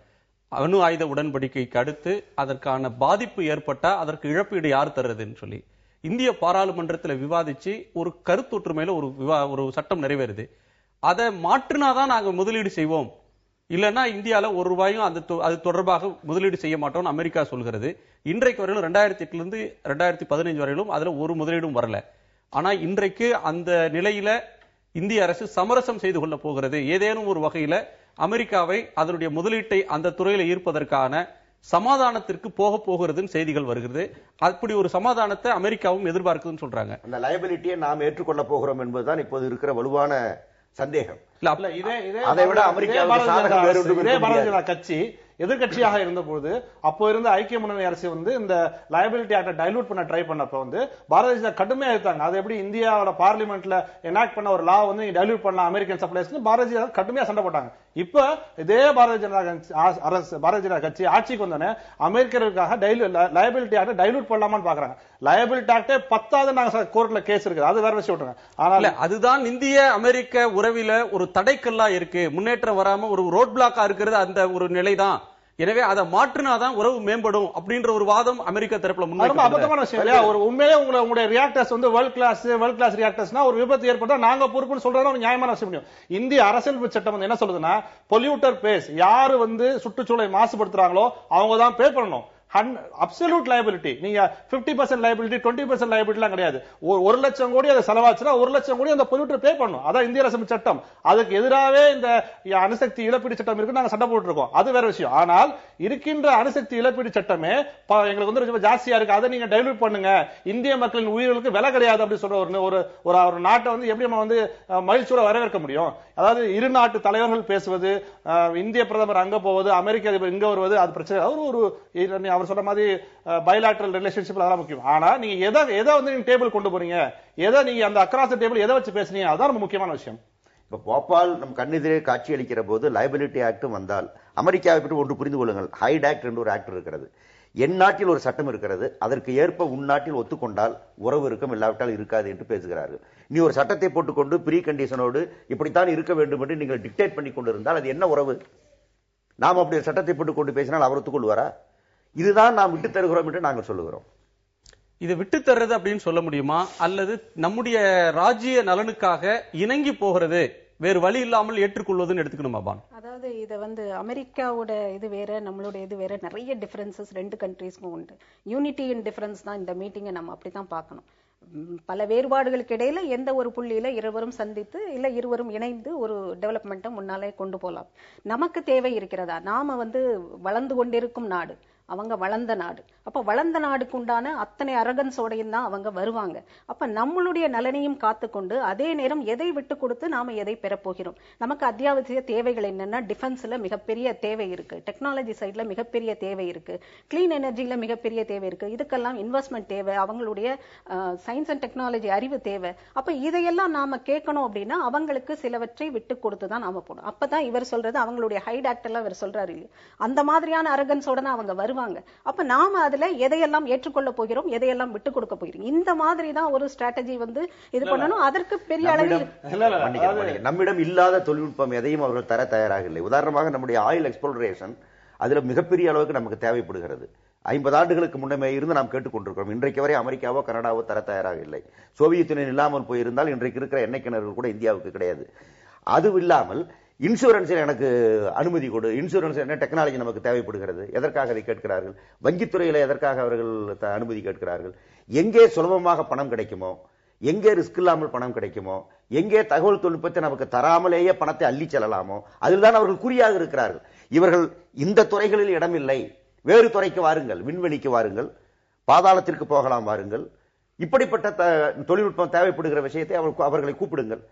அணு ஆயுத உடன்படிக்கைக்கு அடுத்து அதற்கான பாதிப்பு ஏற்பட்டா அதற்கு இழப்பீடு யார் தர்றதுன்னு சொல்லி இந்திய பாராளுமன்றத்தில் விவாதிச்சு ஒரு கருத்தொற்றுமையில ஒரு சட்டம் நிறைவேறுது. அதை மாற்றினாதான் நாங்க முதலீடு செய்வோம், இல்லைன்னா இந்தியால ₹1 அது தொடர்பாக முதலீடு செய்ய மாட்டோம்னு அமெரிக்கா சொல்கிறது. இன்றைக்கு வரையிலும் 2008 2015 வரையிலும் அதுல ஒரு முதலீடும் வரல. ஆனா இன்றைக்கு அந்த நிலையில இந்திய அரசு சமரசம் செய்து கொள்ள போகிறது. ஏதேனும் ஒரு வகையில அமெரிக்காவை அதனுடைய முதலீட்டை அந்த துறையில ஈர்ப்பதற்கான சமாதானத்திற்கு போகிறதுன்னு செய்திகள் வருகிறது. அப்படி ஒரு சமாதானத்தை அமெரிக்காவும் எதிர்பார்க்குதுன்னு சொல்றாங்க. அந்த லயபிலிட்டியை நாம் ஏற்றுக்கொள்ள போகிறோம் என்பதுதான் இப்போது இருக்கிற வலுவான சந்தேகம். அதை விட அமெரிக்கா கட்சி எதிர்கட்சியாக இருந்தபோது அப்போ இருந்த ஐக்கிய முன்னணி அரசு வந்து இந்த லயபிலிட்டி ஆக்டை டைலூட் பண்ண ட்ரை பண்ணப்ப வந்து பாரதிய ஜனதா கடுமையா எடுத்தாங்க. அது எப்படி இந்தியாவோட பார்லிமெண்ட்ல எனாக்ட் பண்ண ஒரு லா வந்து டைலூட் பண்ணலாம் அமெரிக்கன் சப்ளைஸ் பாரதிய ஜனதா கடுமையா சண்டை போட்டாங்க. இப்ப இதே பாரதிய ஜனதா கட்சி ஆட்சிக்கு வந்தோடனே அமெரிக்கர்களுக்காக லயபிலிட்டி ஆக்டை டைலூட் பண்ணலாமான்னு பாக்குறாங்க. லயபிலிட்டி ஆக்டே 10வது நாங்க கோர்ட்ல கேஸ் இருக்கு, அது வேற விஷயம் விட்டுருங்க. ஆனால் அதுதான் இந்திய அமெரிக்க உறவில ஒரு தடைக்கல்லா இருக்கு, முன்னேற்றம் வராம ஒரு ரோட் பிளாக்கா இருக்கிறது அந்த ஒரு நிலைதான். எனவே அதை மாற்றினாதான் உறவு மேம்படும் அப்படின்ற ஒரு வாதம் அமெரிக்கா தரப்புல முன்னாடி அபத்தமான விஷயம் இல்லையா? ஒரு உண்மையிலே உங்களுடைய ரியாக்டர்ஸ் வந்து வேர்ல்ட் கிளாஸ் ரியாக்டர்ஸ்னா ஒரு விபத்து ஏற்பட்டா நாங்க பொறுப்புன்னு சொல்றதா ஒரு நியாயமான விஷயம். முடியும். இந்திய அரசியல் சட்டம் வந்து என்ன சொல்லுதுன்னா, பொல்யூட்டர் பேஸ், யாரு வந்து சுற்றுச்சூழலை மாசுபடுத்துறாங்களோ அவங்க தான் பே பண்ணணும். Absolute liability. நீங்க 50% லைபிலிட்டி 20% லைபிலிட்டி கிடையாது. 1 லட்சம் கோடி அதை செலவாச்சுன்னா 1 லட்சம் கோடி அந்த பொல்யூட்டர் பே பண்ணணும். அதான் இந்திய அரசு சட்டம். அதுக்கு எதிராகவே இந்த அணுசக்தி இழப்பீடு சட்டம் இருக்கு, நாங்க சண்டை போட்டு இருக்கோம், அது வேற விஷயம். ஆனால் இருக்கின்ற அணுசக்தி இழப்பீடு சட்டமே எங்களுக்கு வந்து ரொம்ப ஜாஸ்தியா இருக்கு, அதை நீங்க டைலூட் பண்ணுங்க, இந்திய மக்களின் உயிர்களுக்கு விலை கிடையாது அப்படி சொல்ற ஒரு நாட்டை வந்து எப்படி நம்ம வந்து மகிழ்ச்சியோட வரவேற்க முடியும்? அதாவது இரு நாட்டு தலைவர்கள் பேசுவது, இந்திய பிரதமர் அங்க போவது, அமெரிக்க அதிபர் இங்க வருவது, அது பிரச்சனை. அவர் சொல்ற மாதிரி பைலாட்டரல் ரிலேஷன்ஷிப்ல அதெல்லாம் முக்கியம். ஆனா நீங்க எதை வந்து நீங்க டேபிள் கொண்டு போறீங்க, எதை நீங்க அந்த அக்ராஸ் டேபிள் எதை வச்சு பேசுறீங்க, அதான் ரொம்ப முக்கியமான விஷயம். இப்ப போபால் நம் கண்ணெதிரே காட்சி அளிக்கிற போது லைபிலிட்டி ஆக்ட் வந்தால் அமெரிக்காவை பற்றி ஒன்று புரிந்து கொள்ளுங்கள். ஹைட் ஆக்ட் என்று ஒரு ஆக்ட் இருக்கிறது. என் நாட்டில் ஒரு சட்டம் இருக்கிறது, அதற்கு ஏற்ப உன் நாட்டில் ஒத்துக்கொண்டால் உறவு இருக்கும், இல்லாவிட்டால் இருக்காது என்று பேசுகிறார்கள். நீ ஒரு சட்டத்தை போட்டுக்கொண்டு ப்ரீ கண்டிஷனோடு இப்படித்தான் இருக்க வேண்டும் என்று நீங்கள் டிக்டேட் பண்ணி கொண்டிருந்தால் அது என்ன உறவு? நாம் அப்படி ஒரு சட்டத்தை போட்டுக்கொண்டு பேசினால் அவர் ஒத்துக்கொள்வாரா? இதுதான் நாம் விட்டு தருகிறோம் என்று நாங்கள் சொல்லுகிறோம். இது விட்டு தர்றது அப்படின்னு சொல்ல முடியுமா, அல்லது நம்முடைய ராஜ்ய நலனுக்காக இணங்கி போகிறது, வேறு வழி இல்லாமல் ஏற்றுக்கொள்வதுன்னு எடுத்துக்கணுமா பான்? அதாவது இதை வந்து அமெரிக்காவோட இது வேற, நம்மளோட இது வேற, நிறைய டிஃபரன்சஸ் 2 கண்ட்ரீஸ்க்கும் உண்டு. யூனிட்டி இன் டிஃபரன்ஸ் தான் இந்த மீட்டிங்கை நம்ம அப்படித்தான் பார்க்கணும். பல வேறுபாடுகளுக்கு இடையில எந்த ஒரு புள்ளியில இருவரும் சந்தித்து இல்ல இருவரும் இணைந்து ஒரு டெவலப்மெண்ட்டை முன்னாலே கொண்டு போகலாம். நமக்கு தேவை இருக்கிறதா? நாம வந்து வளர்ந்து கொண்டிருக்கும் நாடு, அவங்க வளர்ந்த நாடு. அப்ப வளர்ந்த நாடுக்கு உண்டான அத்தனை அரகன்ஸோடையும் தான் அவங்க வருவாங்க. அப்ப நம்மளுடைய நலனையும் காத்துக்கொண்டு அதே நேரம் எதை விட்டு கொடுத்து நாம எதை பெறப்போகிறோம்? நமக்கு அத்தியாவசிய தேவைகள் என்னன்னா, டிஃபென்ஸ்ல மிகப்பெரிய தேவை இருக்கு, டெக்னாலஜி சைட்ல மிகப்பெரிய தேவை இருக்கு, கிளீன் எனர்ஜில மிகப்பெரிய தேவை இருக்கு, இதுக்கெல்லாம் இன்வெஸ்ட்மெண்ட் தேவை, அவங்களுடைய சயின்ஸ் அண்ட் டெக்னாலஜி அறிவு தேவை. அப்ப இதையெல்லாம் நாம கேட்கணும் அப்படின்னா அவங்களுக்கு சிலவற்றை விட்டு கொடுத்து தான் நாம போகணும். அப்பதான் இவர் சொல்றது அவங்களுடைய ஹைட் ஆக்ட் எல்லாம் இவர் சொல்றாரு இல்லையா, அந்த மாதிரியான அரகன்ஸோட தான் அவங்க வருவாங்க. வருவாங்க. அப்ப நாம அதுல எதையெல்லாம் ஏற்றுக்கொள்ள போகிறோம், எதையெல்லாம் விட்டு கொடுக்க போகிறோம், இந்த மாதிரி தான் ஒரு ஸ்ட்ராட்டஜி வந்து இது பண்ணணும். அதற்கு பெரிய அளவில் நம்மிடம் இல்லாத தொழில்நுட்பம் எதையும் அவர்கள் தர தயாராக இல்லை. உதாரணமாக நம்முடைய ஆயில் எக்ஸ்ப்ளோரேஷன் அதுல மிகப்பெரிய அளவுக்கு நமக்கு தேவைப்படுகிறது. 50 ஆண்டுகளுக்கு முன்னமே இருந்து நாம் கேட்டுக்கொண்டிருக்கிறோம். இன்றைக்கு வரை அமெரிக்காவோ கனடாவோ தர தயாராக இல்லை. சோவியத் யூனியன் இல்லாமல் போயிருந்தால் இன்றைக்கு இருக்கிற எண்ணெய் கிணறுகள் கூட இந்தியாவுக்கு கிடையாது. அது இல்லாமல் இன்சூரன்ஸில் எனக்கு அனுமதி கொடு, இன்சூரன்ஸ் என்ன டெக்னாலஜி நமக்கு தேவைப்படுகிறது, எதற்காக அதை கேட்கிறார்கள்? வங்கித்துறையில எதற்காக அவர்கள் அனுமதி கேட்கிறார்கள்? எங்கே சுலபமாக பணம் கிடைக்குமோ, எங்கே ரிஸ்க் இல்லாமல் பணம் கிடைக்குமோ, எங்கே தகவல் தொழில்நுட்பத்தை நமக்கு தராமலேயே பணத்தை அள்ளி செல்லலாமோ அதில்தான் அவர்கள் குறியாக இருக்கிறார்கள். இவர்கள் இந்த துறைகளில் இடமில்லை, வேறு துறைக்கு வாருங்கள், விண்வெளிக்கு வாருங்கள், பாதாளத்திற்கு போகலாம் வாருங்கள், இப்படிப்பட்ட தொழில்நுட்பம் தேவைப்படுகிற விஷயத்தை அவர்களை கூப்பிடுங்கள்.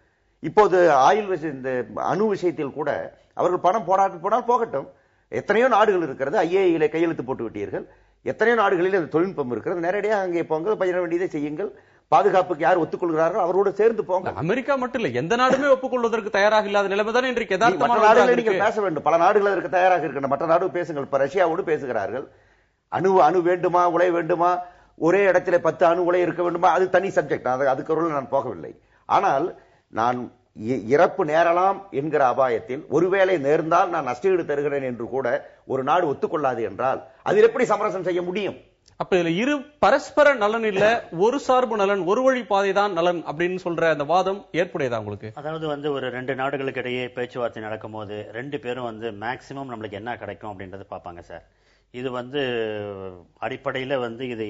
இப்போது ஆயில் இந்த அணு விஷயத்தில் கூட அவர்கள் பணம் போனால் போகட்டும். எத்தனையோ நாடுகள் இருக்கிறது, ஐஏஇல கையெழுத்து போட்டு விட்டீர்கள். எத்தனையோ நாடுகளில் அந்த தொழில்நுட்பம் இருக்கிறது, நேரடியாக அங்கே போங்க, பயிர வேண்டியதை செய்யுங்கள். பாதுகாப்புக்கு யார் ஒத்துக்கொள்கிறார்கள் அவரோடு சேர்ந்து போங்க. அமெரிக்கா மட்டும் இல்ல, எந்த நாடுமே ஒப்புக்கொள்வதற்கு தயாராக இல்லாத நிலைமை தானே இன்றைக்கு மற்ற நாடுகளை நீங்கள் பேச வேண்டும். பல நாடுகள் அதற்கு தயாராக இருக்கின்றன. மற்ற நாடு பேசுங்கள். இப்ப ரஷ்யாவோடு பேசுகிறார்கள். அணு வேண்டுமா, உலை வேண்டுமா, ஒரே இடத்துல 10 அணு உலை இருக்க வேண்டுமா, அது தனி சப்ஜெக்ட். அதுக்கு நான் போகவில்லை. ஆனால் நான் இறப்பு நேரலாம் என்கிற அபாயத்தில் ஒருவேளை நேர்ந்தால் நான் நஷ்டஈடு தருகிறேன் என்று கூட ஒரு நாடு ஒத்துக்கொள்ளாது என்றால் அதில் எப்படி சமரசம் செய்ய முடியும்? அப்ப இதுல இரு பரஸ்பர நலன் இல்ல, ஒரு சார்பு நலன், ஒரு வழி பாதை தான் நலன் அப்படின்னு சொல்ற அந்த வாதம் ஏற்புடையதா உங்களுக்கு? அதாவது வந்து ஒரு 2 நாடுகளுக்கு இடையே பேச்சுவார்த்தை நடக்கும் போது 2 பேரும் வந்து மேக்சிமம் நம்மளுக்கு என்ன கிடைக்கும் அப்படின்றது பார்ப்பாங்க சார். இது வந்து அடிப்படையில வந்து இது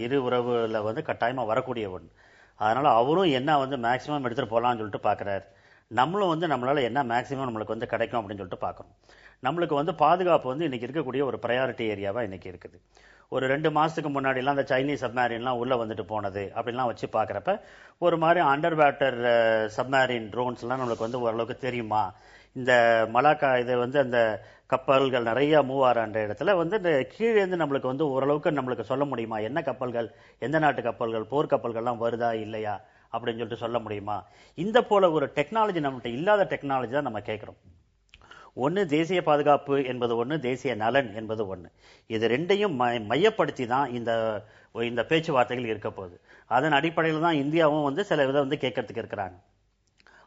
இரு உறவுல வந்து கட்டாயமா வரக்கூடிய ஒன்று. அதனால அவரும் என்ன வந்து மேக்சிமம் எடுத்துட்டு போகலாம்னு சொல்லிட்டு பாக்குறாரு. நம்மளும் வந்து நம்மளால என்ன மேக்சிமம் நம்மளுக்கு வந்து கிடைக்கும் அப்படின்னு சொல்லிட்டு பாக்குறோம். நம்மளுக்கு வந்து பாதுகாப்பு வந்து இன்னைக்கு இருக்கக்கூடிய ஒரு ப்ரையாரிட்டி ஏரியாவா இன்னைக்கு இருக்குது. ஒரு 2 மாசத்துக்கு முன்னாடி எல்லாம் அந்த சைனீஸ் சப்மேரின்லாம் உள்ள வந்துட்டு போனது அப்படின்லாம் வச்சு பாக்குறப்ப ஒரு மாதிரி அண்டர் வாட்டர் சப்மேரின் ட்ரோன்ஸ் எல்லாம் நம்மளுக்கு வந்து ஓரளவுக்கு தெரியுமா, இந்த மலாக்கா இது வந்து அந்த கப்பல்கள் நிறைய மூவ் ஆகிற இடத்துல வந்து இந்த கீழே இருந்து நம்மளுக்கு வந்து ஓரளவுக்கு நம்மளுக்கு சொல்ல முடியுமா, என்ன கப்பல்கள், எந்த நாட்டு கப்பல்கள், போர் கப்பல்கள்லாம் வருதா இல்லையா அப்படின்னு சொல்லிட்டு சொல்ல முடியுமா? இந்த போல ஒரு டெக்னாலஜி நம்மகிட்ட இல்லாத டெக்னாலஜி தான் நம்ம கேட்கிறோம். ஒன்று தேசிய பாதுகாப்பு என்பது ஒன்று, தேசிய நலன் என்பது ஒன்று. இது ரெண்டையும் மையப்படுத்தி தான் இந்த பேச்சுவார்த்தைகள் இருக்க போகுது. அதன் அடிப்படையில் தான் இந்தியாவும் வந்து சில இதை வந்து கேட்கறதுக்கு இருக்கிறாங்க.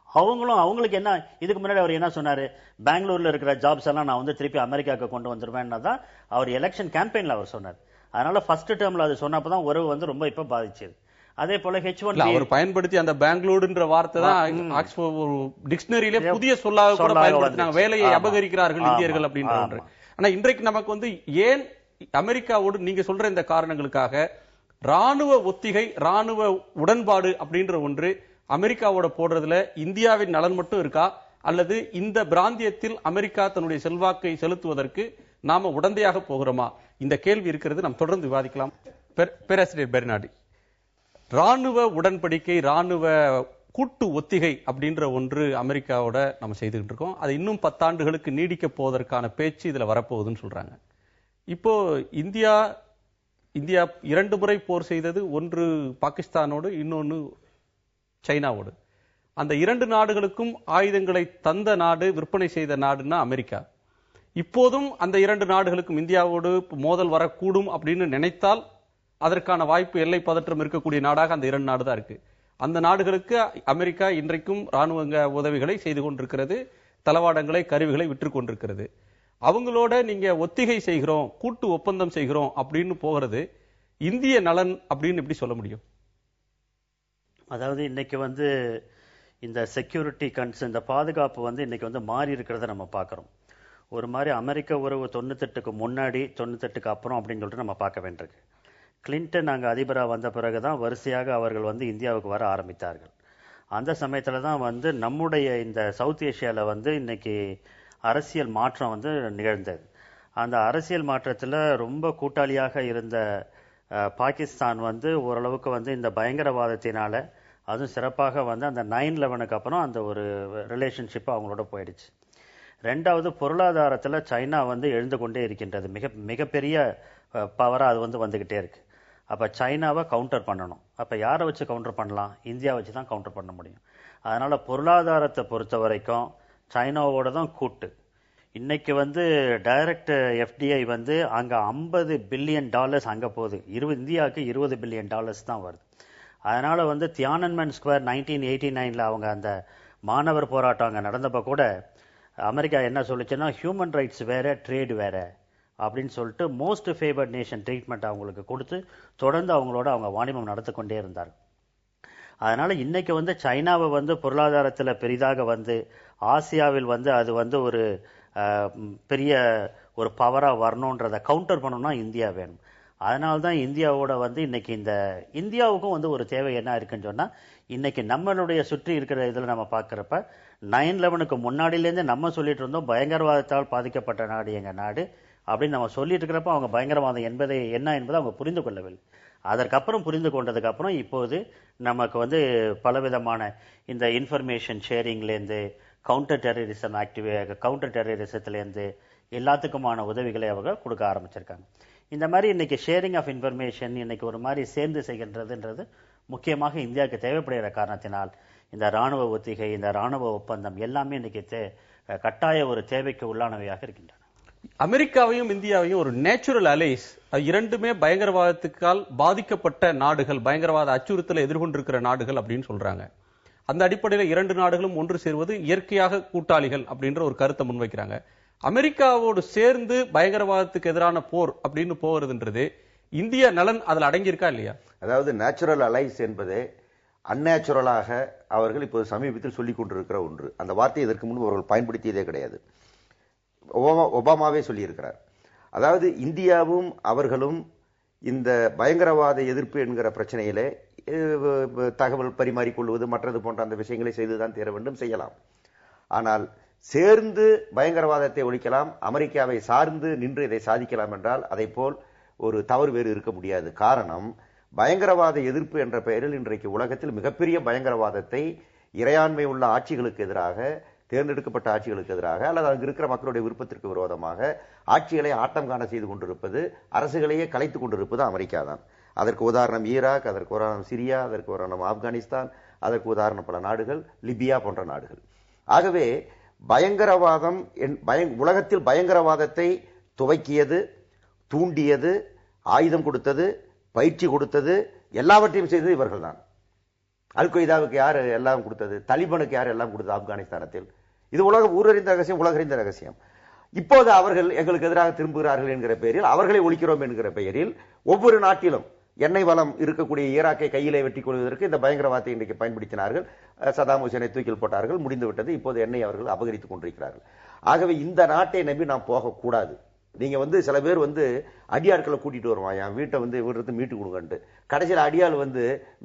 அவங்களுக்கு என்ன, இதுக்கு முன்னாடி அவர் என்ன சொன்னாரு, பெங்களூர்ல இருக்கிற ஜாப்ஸ் எல்லாம் நான் வந்து திருப்பி அமெரிக்காவுக்கு கொண்டு வந்துருவேன்னா தான் அவர் எலெக்ஷன் கேம்பெயின்ல அவர் சொன்னார். அதனால ஃபர்ஸ்ட் டேர்ம்ல அது சொன்னப்பதான் உறவு வந்து ரொம்ப இப்ப பாதிச்சது. அதே போல H1B அவர் பயன்படுத்தி அந்த பெங்களூருன்ற வார்த்தை தான் டிக்ஷனரியிலே புதிய சொல்லாக கூட பயன்படுத்தினாங்க. வேலையை அபகரிக்கிறார்கள் இந்தியர்கள் அப்படின்ற ஒன்று. ஆனா இன்றைக்கு நமக்கு வந்து ஏன் அமெரிக்காவோடு நீங்க சொல்ற இந்த காரணங்களுக்காக ராணுவ ஒத்திகை, ராணுவ உடன்பாடு அப்படின்ற ஒன்று அமெரிக்காவோட போடுறதுல இந்தியாவின் நலன் மட்டும் இருக்கா, அல்லது இந்த பிராந்தியத்தில் அமெரிக்கா தன்னுடைய செல்வாக்கை செலுத்துவதற்கு நாம உடந்தையாக போகிறோமா? இந்த கேள்வி இருக்கிறது. நாம் தொடர்ந்து விவாதிக்கலாம். பேராசிரியர் பெர்னார்டி, ராணுவ உடன்படிக்கை, ராணுவ கூட்டு ஒத்திகை அப்படின்ற ஒன்று அமெரிக்காவோட நம்ம செய்துகிட்டு இருக்கோம். அது இன்னும் 10 ஆண்டுகளுக்கு நீடிக்க போவதற்கான பேச்சு இதுல வரப்போகுதுன்னு சொல்றாங்க. இப்போ இந்தியா 2 முறை போர் செய்தது, ஒன்று பாகிஸ்தானோடு, இன்னொன்னு சைனாவோடு. அந்த 2 நாடுகளுக்கும் ஆயுதங்களை தந்த நாடு, விற்பனை செய்த நாடுன்னா அமெரிக்கா. இப்போதும் அந்த 2 நாடுகளுக்கும் இந்தியாவோடு மோதல் வரக்கூடும் அப்படின்னு நினைத்தால் அதற்கான வாய்ப்பு, எல்லை பதற்றம் இருக்கக்கூடிய நாடாக அந்த 2 நாடு தான் இருக்கு. அந்த நாடுகளுக்கு அமெரிக்கா இன்றைக்கும் ராணுவ உதவிகளை செய்து கொண்டிருக்கிறது, தளவாடங்களை, கருவிகளை விற்று கொண்டிருக்கிறது. அவங்களோட நீங்க ஒத்திகை செய்கிறோம், கூட்டு ஒப்பந்தம் செய்கிறோம் அப்படின்னு போகிறது இந்திய நலன் அப்படின்னு எப்படி சொல்ல முடியும்? அதாவது இன்னைக்கு வந்து இந்த செக்யூரிட்டி கன்சர்ன், இந்த பாதுகாப்பு வந்து இன்னைக்கு வந்து மாறி இருக்கிறத நம்ம பார்க்கிறோம். ஒரு மாதிரி அமெரிக்க உறவு 98க்கு முன்னாடி, 98க்கு அப்புறம் அப்படின்னு சொல்லிட்டு நம்ம பார்க்க வேண்டியிருக்கு. கிளின்டன் அங்கே அதிபராக வந்த பிறகுதான் வரிசையாக அவர்கள் வந்து இந்தியாவுக்கு வர ஆரம்பித்தார்கள். அந்த சமயத்துல தான் வந்து நம்முடைய இந்த சவுத் ஏஷியாவில் வந்து இன்னைக்கு அரசியல் மாற்றம் வந்து நிகழ்ந்தது. அந்த அரசியல் மாற்றத்தில் ரொம்ப கூட்டாளியாக இருந்த பாகிஸ்தான் வந்து ஓரளவுக்கு வந்து இந்த பயங்கரவாதத்தினால, அதுவும் சிறப்பாக வந்து அந்த 9/11க்கு அப்புறம் அந்த ஒரு ரிலேஷன்ஷிப் அவங்களோட போயிடுச்சு. 2வது பொருளாதாரத்தில் சைனா வந்து எழுந்து கொண்டே இருக்கின்றது. மிகப்பெரிய பவராக அது வந்து வந்துகிட்டே இருக்கு. அப்போ சைனாவை கவுண்டர் பண்ணணும். அப்போ யாரை வச்சு கவுண்டர் பண்ணலாம்? இந்தியா வச்சு தான் கவுண்டர் பண்ண முடியும். அதனால பொருளாதாரத்தை பொறுத்த வரைக்கும் சைனாவோட தான் கூட்டு. இன்னைக்கு வந்து டைரக்ட் எஃப்டிஐ வந்து அங்க $50 பில்லியன் அங்க போகுது. இந்தியாவுக்கு $20 பில்லியன் தான் வருது. அதனால வந்து தியானன்மென் ஸ்கொயர் 1989 அவங்க அந்த மாணவர் போராட்டம் அங்க நடந்தப்ப கூட அமெரிக்கா என்ன சொல்லுச்சுன்னா ஹியூமன் ரைட்ஸ் வேற, ட்ரேட் வேற அப்படின்னு சொல்லிட்டு மோஸ்ட் ஃபேவர்ட் நேஷன் ட்ரீட்மெண்ட் அவங்களுக்கு கொடுத்து தொடர்ந்து அவங்களோட அவங்க வாணிபம் நடத்தி கொண்டே இருந்தார். அதனால இன்னைக்கு வந்து சைனாவை வந்து பொருளாதாரத்துல பெரிதாக வந்து ஆசியாவில் வந்து அது வந்து ஒரு பெரிய ஒரு பவரா வரணுன்றதை கவுண்டர் பண்ணணும்னா இந்தியா வேணும். அதனால தான் இந்தியாவோட வந்து இன்னைக்கு இந்த இந்தியாவுக்கும் வந்து ஒரு தேவை என்ன இருக்குன்னு சொன்னா, இன்னைக்கு நம்மளுடைய சுற்றி இருக்கிற இதுல நம்ம பார்க்கறப்ப 9/11க்கு முன்னாடியிலேருந்து நம்ம சொல்லிட்டு இருந்தோம் பயங்கரவாதத்தால் பாதிக்கப்பட்ட நாடு எங்க நாடு அப்படின்னு நம்ம சொல்லிட்டு இருக்கிறப்ப அவங்க பயங்கரவாதம் என்பதை என்ன என்பதை அவங்க புரிந்து கொள்ளவில்லை. அதற்கப்புறம் புரிந்து கொண்டதுக்கு அப்புறம் இப்போது நமக்கு வந்து பலவிதமான இந்த இன்ஃபர்மேஷன் ஷேரிங்லேருந்து கவுண்டர் டெரரிசத்துலேருந்து எல்லாத்துக்குமான உதவிகளை அவங்க கொடுக்க ஆரம்பிச்சிருக்காங்க. இந்த மாதிரி இன்னைக்கு ஷேரிங் ஆஃப் இன்ஃபர்மேஷன் இன்னைக்கு ஒரு மாதிரி சேர்ந்து செய்கின்றதுன்றது முக்கியமாக இந்தியாவுக்கு தேவைப்படுகிற காரணத்தினால் இந்த ராணுவ ஒத்திகை, இந்த ராணுவ ஒப்பந்தம் எல்லாமே இன்னைக்கு கட்டாய ஒரு தேவைக்கு உள்ளானவையாக இருக்கின்றன. அமெரிக்காவையும் இந்தியாவையும் ஒரு நேச்சுரல் அலைஸ், இரண்டுமே பயங்கரவாதத்துக்கால் பாதிக்கப்பட்ட நாடுகள், பயங்கரவாத அச்சுறுத்தலை எதிர்கொண்டிருக்கிற நாடுகள் அப்படின்னு சொல்றாங்க. அந்த அடிப்படையில் இரண்டு நாடுகளும் ஒன்று சேர்வது இயற்கையாக கூட்டாளிகள் அப்படின்ற ஒரு கருத்தை முன்வைக்கிறாங்க. அமெரிக்காவோடு சேர்ந்து பயங்கரவாதத்துக்கு எதிரான போர் அப்படின்னு போகிறதுன்றது இந்திய நலன் அதில் அடங்கியிருக்கா இல்லையா? அதாவது நேச்சுரல் அலைஸ் என்பது அந்நேச்சுரலாக அவர்கள் இப்போது சமீபத்தில் சொல்லிக் கொண்டிருக்கிற ஒன்று. அந்த வார்த்தையை இதற்கு முன்பு அவர்கள் பயன்படுத்தியதே கிடையாது. ஒபாமாவே சொல்லியிருக்கிறார். அதாவது இந்தியாவும் அவர்களும் இந்த பயங்கரவாத எதிர்ப்பு என்கிற பிரச்சனையிலே தகவல் பரிமாறிக்கொள்வது மற்றது போன்ற அந்த விஷயங்களை செய்துதான் தீர வேண்டும், செய்யலாம். ஆனால் சேர்ந்து பயங்கரவாதத்தை ஒழிக்கலாம், அமெரிக்காவை சார்ந்து நின்று இதை சாதிக்கலாம் என்றால் அதை போல் ஒரு தவறு வேறு இருக்க முடியாது. காரணம், பயங்கரவாத எதிர்ப்பு என்ற பெயரில் இன்றைக்கு உலகத்தில் மிகப்பெரிய பயங்கரவாதத்தை இறையாண்மை உள்ள ஆட்சிகளுக்கு எதிராக, தேர்ந்தெடுக்கப்பட்ட ஆட்சிகளுக்கு எதிராக அல்லது அங்கு இருக்கிற மக்களுடைய விருப்பத்திற்கு விரோதமாக ஆட்சிகளை ஆட்டம் காண செய்து கொண்டிருப்பது, அரசுகளையே கலைத்துக் கொண்டிருப்பது அமெரிக்கா தான். அதற்கு உதாரணம் ஈராக், அதற்கு உதாரணம் சிரியா, அதற்கு உதாரணம் ஆப்கானிஸ்தான், அதற்கு உதாரணம் பல நாடுகள், லிபியா போன்ற நாடுகள். ஆகவே பயங்கரவாதம் உலகத்தில் பயங்கரவாதத்தை துவக்கியது, தூண்டியது, ஆயுதம் கொடுத்தது, பயிற்சி கொடுத்தது, எல்லாவற்றையும் செய்தது இவர்கள் தான். அல் கொய்தாவுக்கு யார் எல்லாம் கொடுத்தது? தலிபானுக்கு யார் எல்லாம் கொடுத்தது ஆப்கானிஸ்தானத்தில்? இது ஊரறிந்த ரகசியம், உலகறிந்த ரகசியம். இப்போது அவர்கள் எங்களுக்கு எதிராக திரும்புகிறார்கள் என்கிற பெயரில், அவர்களை ஒழிக்கிறோம் என்கிற பெயரில் ஒவ்வொரு நாட்டிலும் எண்ணெய் வளம் இருக்கக்கூடிய ஈராக்கை கையிலே வெட்டிக் கொள்வதற்கு இந்த பயங்கரவாதத்தை இன்றைக்கு பயன்படுத்தினார்கள். சதாம் ஹுசேனை தூக்கில் போட்டார்கள், முடிந்துவிட்டது. இப்போது எண்ணெய் அவர்கள் அபகரித்துக் கொண்டிருக்கிறார்கள். ஆகவே இந்த நாட்டை நம்பி நாம் போகக்கூடாது. நீங்க சில பேர் அடியாட்களை கூட்டிட்டு வருவான், என் வீட்டை இவர்கிட்ட மீட்டு கொடுங்கன்ட்டு. கடைசியில் அடியாள்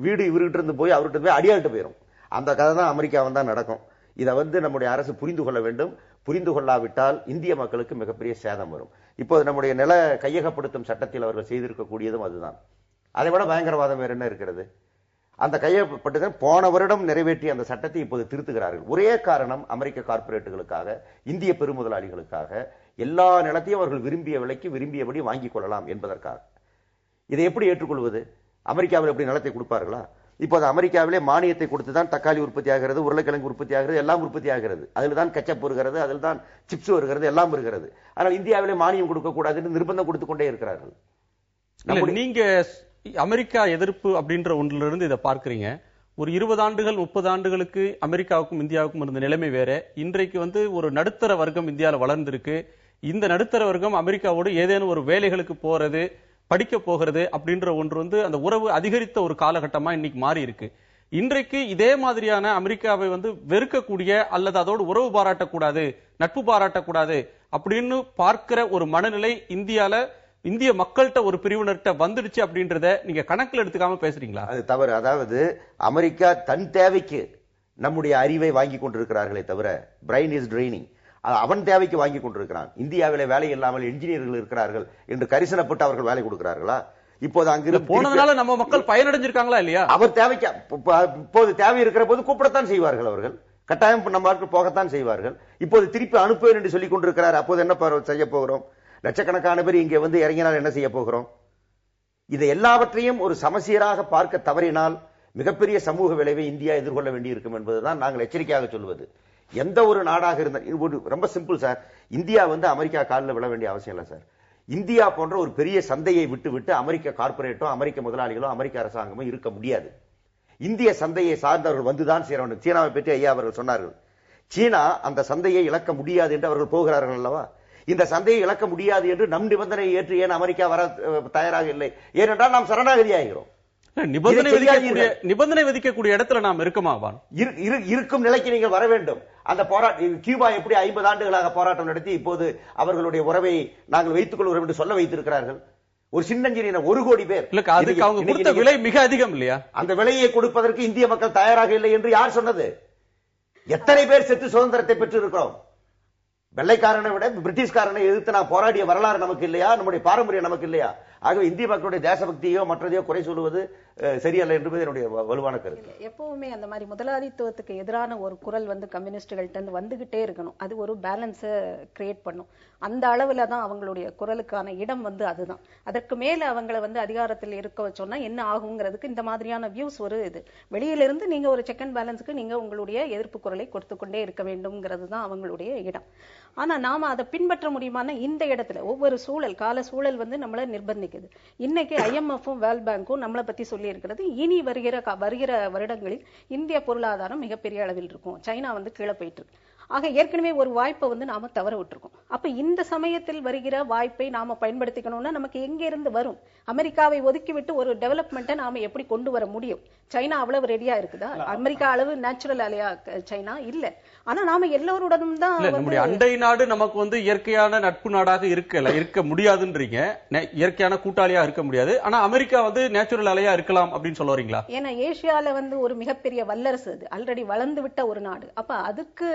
வீடு இவர்கிட்ட இருந்து போய் அவர்கிட்ட போய் அடியாள்கிட்ட போயிடும். அந்த கதை தான் அமெரிக்காவும் தான் நடக்கும். இதை நம்முடைய அரசு புரிந்து கொள்ள வேண்டும். புரிந்து கொள்ளாவிட்டால் இந்திய மக்களுக்கு மிகப்பெரிய சேதம் வரும். இப்போது நம்முடைய நில கையகப்படுத்தும் சட்டத்தில் அவர்கள் செய்திருக்கக்கூடியதும் அதுதான். அதை விட பயங்கரவாதம் வேற என்ன இருக்கிறது? அந்த கையகப்பட்டுதான் போன வருடம் நிறைவேற்றிய அந்த சட்டத்தை இப்போது திருத்துகிறார்கள். ஒரே காரணம், அமெரிக்க கார்ப்பரேட்டுகளுக்காக, இந்திய பெருமுதலாளிகளுக்காக எல்லா நிலத்தையும் அவர்கள் விரும்பிய விலைக்கு விரும்பியபடி வாங்கிக் கொள்ளலாம் என்பதற்காக. இதை எப்படி ஏற்றுக்கொள்வது? அமெரிக்காவில் எப்படி நிலத்தை கொடுப்பார்களா? இப்போது அமெரிக்காவிலே மானியத்தை கொடுத்துதான் தக்காளி உற்பத்தி ஆகிறது, உருளைக்கிழங்கு உற்பத்தி ஆகிறது, எல்லாம் உற்பத்தி ஆகிறது. அதில் தான் கச்சப் வருகிறது, அதில் தான் சிப்ஸ் வருகிறது, எல்லாம் வருகிறது. ஆனால் இந்தியாவிலே மானியம் கொடுக்க கூடாதுன்னு நிர்பந்தம் கொடுத்துக் கொண்டே இருக்கிறார்கள். நீங்க அமெரிக்கா எதிர்ப்பு அப்படின்ற ஒன்றிலிருந்து இதை பார்க்கிறீங்க. ஒரு 20 ஆண்டுகள் 30 ஆண்டுகளுக்கு அமெரிக்காவுக்கும் இந்தியாவுக்கும் இருந்த நிலைமை வேற. இன்றைக்கு ஒரு நடுத்தர வர்க்கம் இந்தியாவில் வளர்ந்திருக்கு. இந்த நடுத்தர வர்க்கம் அமெரிக்காவோடு ஏதேனும் ஒரு வேலைகளுக்கு போறது, படிக்க போகிறது அப்படின்ற ஒன்று அந்த உறவு அதிகரித்த ஒரு காலகட்டமா இன்னைக்கு மாறி இருக்கு. இன்றைக்கு இதே மாதிரியான அமெரிக்காவை வெறுக்கக்கூடிய அல்லது அதோடு உறவு பாராட்டக்கூடாது, நட்பு பாராட்டக்கூடாது அப்படின்னு பார்க்கிற ஒரு மனநிலை இந்திய மக்கள்கிட்ட ஒரு பிரிவினர்கிட்ட வந்துடுச்சு அப்படின்றத நீங்க கணக்கில் எடுத்துக்காம பேசுறீங்களா? அது தவறு. அதாவது அமெரிக்கா தன் தேவைக்கு நம்முடைய அறிவை வாங்கி கொண்டிருக்கிறார்களே தவிர, பிரைன் இஸ் ட்ரெய்னிங், அவன் தேவைக்கு வாங்கி கொண்டிருக்கிறான். இந்தியாவிலே வேலை இல்லாமல் என்ஜினியர்கள் இருக்கிறார்கள் என்று கரிசனப்பட்டு அவர்கள் வேலை கொடுக்கிறார்கள். இப்போது அங்கிருந்து போனதுனால நம்ம மக்கள் பயனடைஞ்சிருக்காங்களா இல்லையா? அவர் தேவைக்கு இப்போது தேவை இருக்கிற போது கூப்பிடத்தான் செய்வார்கள். அவர்கள் கட்டாயம் நம்ம போகத்தான் செய்வார்கள். இப்போது திருப்பி அனுப்புவேன் என்று சொல்லிக் கொண்டிருக்கிறார். அப்போது என்ன செய்ய போகிறோம்? லட்சக்கணக்கான பேர் இங்கே இறங்கினால் என்ன செய்ய போகிறோம்? இதை எல்லாவற்றையும் ஒரு சமசீராக பார்க்க தவறினால் மிகப்பெரிய சமூக விளைவை இந்தியா எதிர்கொள்ள வேண்டியிருக்கும் என்பதுதான் நாங்கள் எச்சரிக்கையாக சொல்வது. எந்த ஒரு நாடாக இருந்தால் ரொம்ப சிம்பிள் சார். இந்தியா அமெரிக்கா காலில் விழ வேண்டிய அவசியம் இல்லை சார். இந்தியா போன்ற ஒரு பெரிய சந்தையை விட்டு அமெரிக்க கார்பரேட்டோ அமெரிக்க முதலாளிகளோ அமெரிக்க அரசாங்கமோ இருக்க முடியாது. இந்திய சந்தையை சார்ந்தவர்கள் வந்துதான் சேரணும். சீனாவை பற்றி ஐயா அவர்கள் சொன்னார்கள். சீனா அந்த சந்தையை இழக்க முடியாது என்று அவர்கள் போகிறார்கள் அல்லவா? இந்த சந்தையை இழக்க முடியாது என்று நம் நிபந்தனையை ஏற்று ஏன் அமெரிக்கா வர தயாராக இல்லை? ஏனென்றால் நாம் சரணாகதி ஆகிறோம். நிபந்தனை விதிக்கக்கூடிய இடத்துல நாம் இருக்கமாவான் இருக்கும் நிலைக்கு நீங்கள் வர வேண்டும். அந்த போராட்டம் கியூபா எப்படி 50 ஆண்டுகளாக போராட்டம் நடத்தி இப்போது அவர்களுடைய உறவை நாங்கள் வைத்துக் கொள்கிறோம் என்று சொல்ல வைத்திருக்கிறார்கள். ஒரு சின்னஞ்சிறிய 1 கோடி பேர். அதுக்கு அவங்க கொடுத்த விலை மிக அதிகம் இல்லையா? அந்த விலையை கொடுப்பதற்கு இந்திய மக்கள் தயாராக இல்லை என்று யார் சொன்னது? எத்தனை பேர் செத்து சுதந்திரத்தை பெற்று இருக்கிறோம்? வெள்ளைக்காரனை விட பிரிட்டிஷ்காரனை எதிர்த்து நான் போராடிய வரலாறு நமக்கு இல்லையா? நம்முடைய பாரம்பரியம் நமக்கு இல்லையா? ஆகவே இந்திய மக்களுடைய தேசபக்தியோ மற்றதையோ குறை சொல்லுவது சரியல்ல என்பது என்னுடைய வலுவான கருத்து. எப்பவுமே அந்த மாதிரி முதலாளித்துவத்துக்கு எதிரான ஒரு குரல் கம்யூனிஸ்டுகள்ட்ட வந்துகிட்டே இருக்கணும். அது ஒரு பேலன்ஸ கிரியேட் பண்ணும். அந்த அளவுல தான் அவங்களுடைய குரலுக்கான இடம் அதுதான். அதற்கு மேல அவங்களை அதிகாரத்தில் இருக்க வச்சோம்னா என்ன ஆகுங்கிறதுக்கு இந்த மாதிரியான வியூஸ் ஒரு இது. வெளியிலிருந்து நீங்க ஒரு செக் அண்ட் பேலன்ஸுக்கு நீங்க உங்களுடைய எதிர்ப்பு குரலை கொடுத்து கொண்டே இருக்க வேண்டும்ங்கிறது தான் அவங்களுடைய இடம். ஆனா நாம அதை பின்பற்ற முடியுமான இந்த இடத்துல ஒவ்வொரு சூழல் கால சூழல் நம்மள நிர்பந்திக்குது. இன்னைக்கு IMF-உம் வேர்ல்ட் பேங்க்கும் நம்மளை பத்தி சொல்லி இருக்கிறது, இனி வருகிற வருடங்களில் இந்திய பொருளாதாரம் மிகப்பெரிய அளவில் இருக்கும், சைனா கீழே போயிட்டு இருக்கு. ஆக ஏற்கனவே ஒரு வாய்ப்பை நாம தவற விட்டுருக்கோம். அப்ப இந்த சமயத்தில் வருகிற வாய்ப்பை நாம பயன்படுத்திக்கணும்னா நமக்கு எங்க இருந்து வரும்? அமெரிக்காவை ஒதுக்கிவிட்டு ஒரு டெவலப்மெண்ட்டை நாம எப்படி கொண்டு வர முடியும்? சைனா அவ்வளவு ரெடியா இருக்குதா? அமெரிக்கா அளவு நேச்சுரல் அலையா சைனா இல்ல. ஆனா நாம எல்லோருடனும் தான் நம்முடைய அண்டை நாடு நமக்கு இயற்கையான நட்பு நாடாக இருக்க முடியாதுன்றீங்க, இயற்கையான கூட்டாளியா இருக்க முடியாது. ஆனா அமெரிக்கா நேச்சுரல் அலையா இருக்கலாம் அப்படின்னு சொல்ல வரீங்களா? ஏன்னா ஏசியால ஒரு மிகப்பெரிய வல்லரசு, அது ஆல்ரெடி வளர்ந்து விட்ட ஒரு நாடு. அப்ப அதுக்கு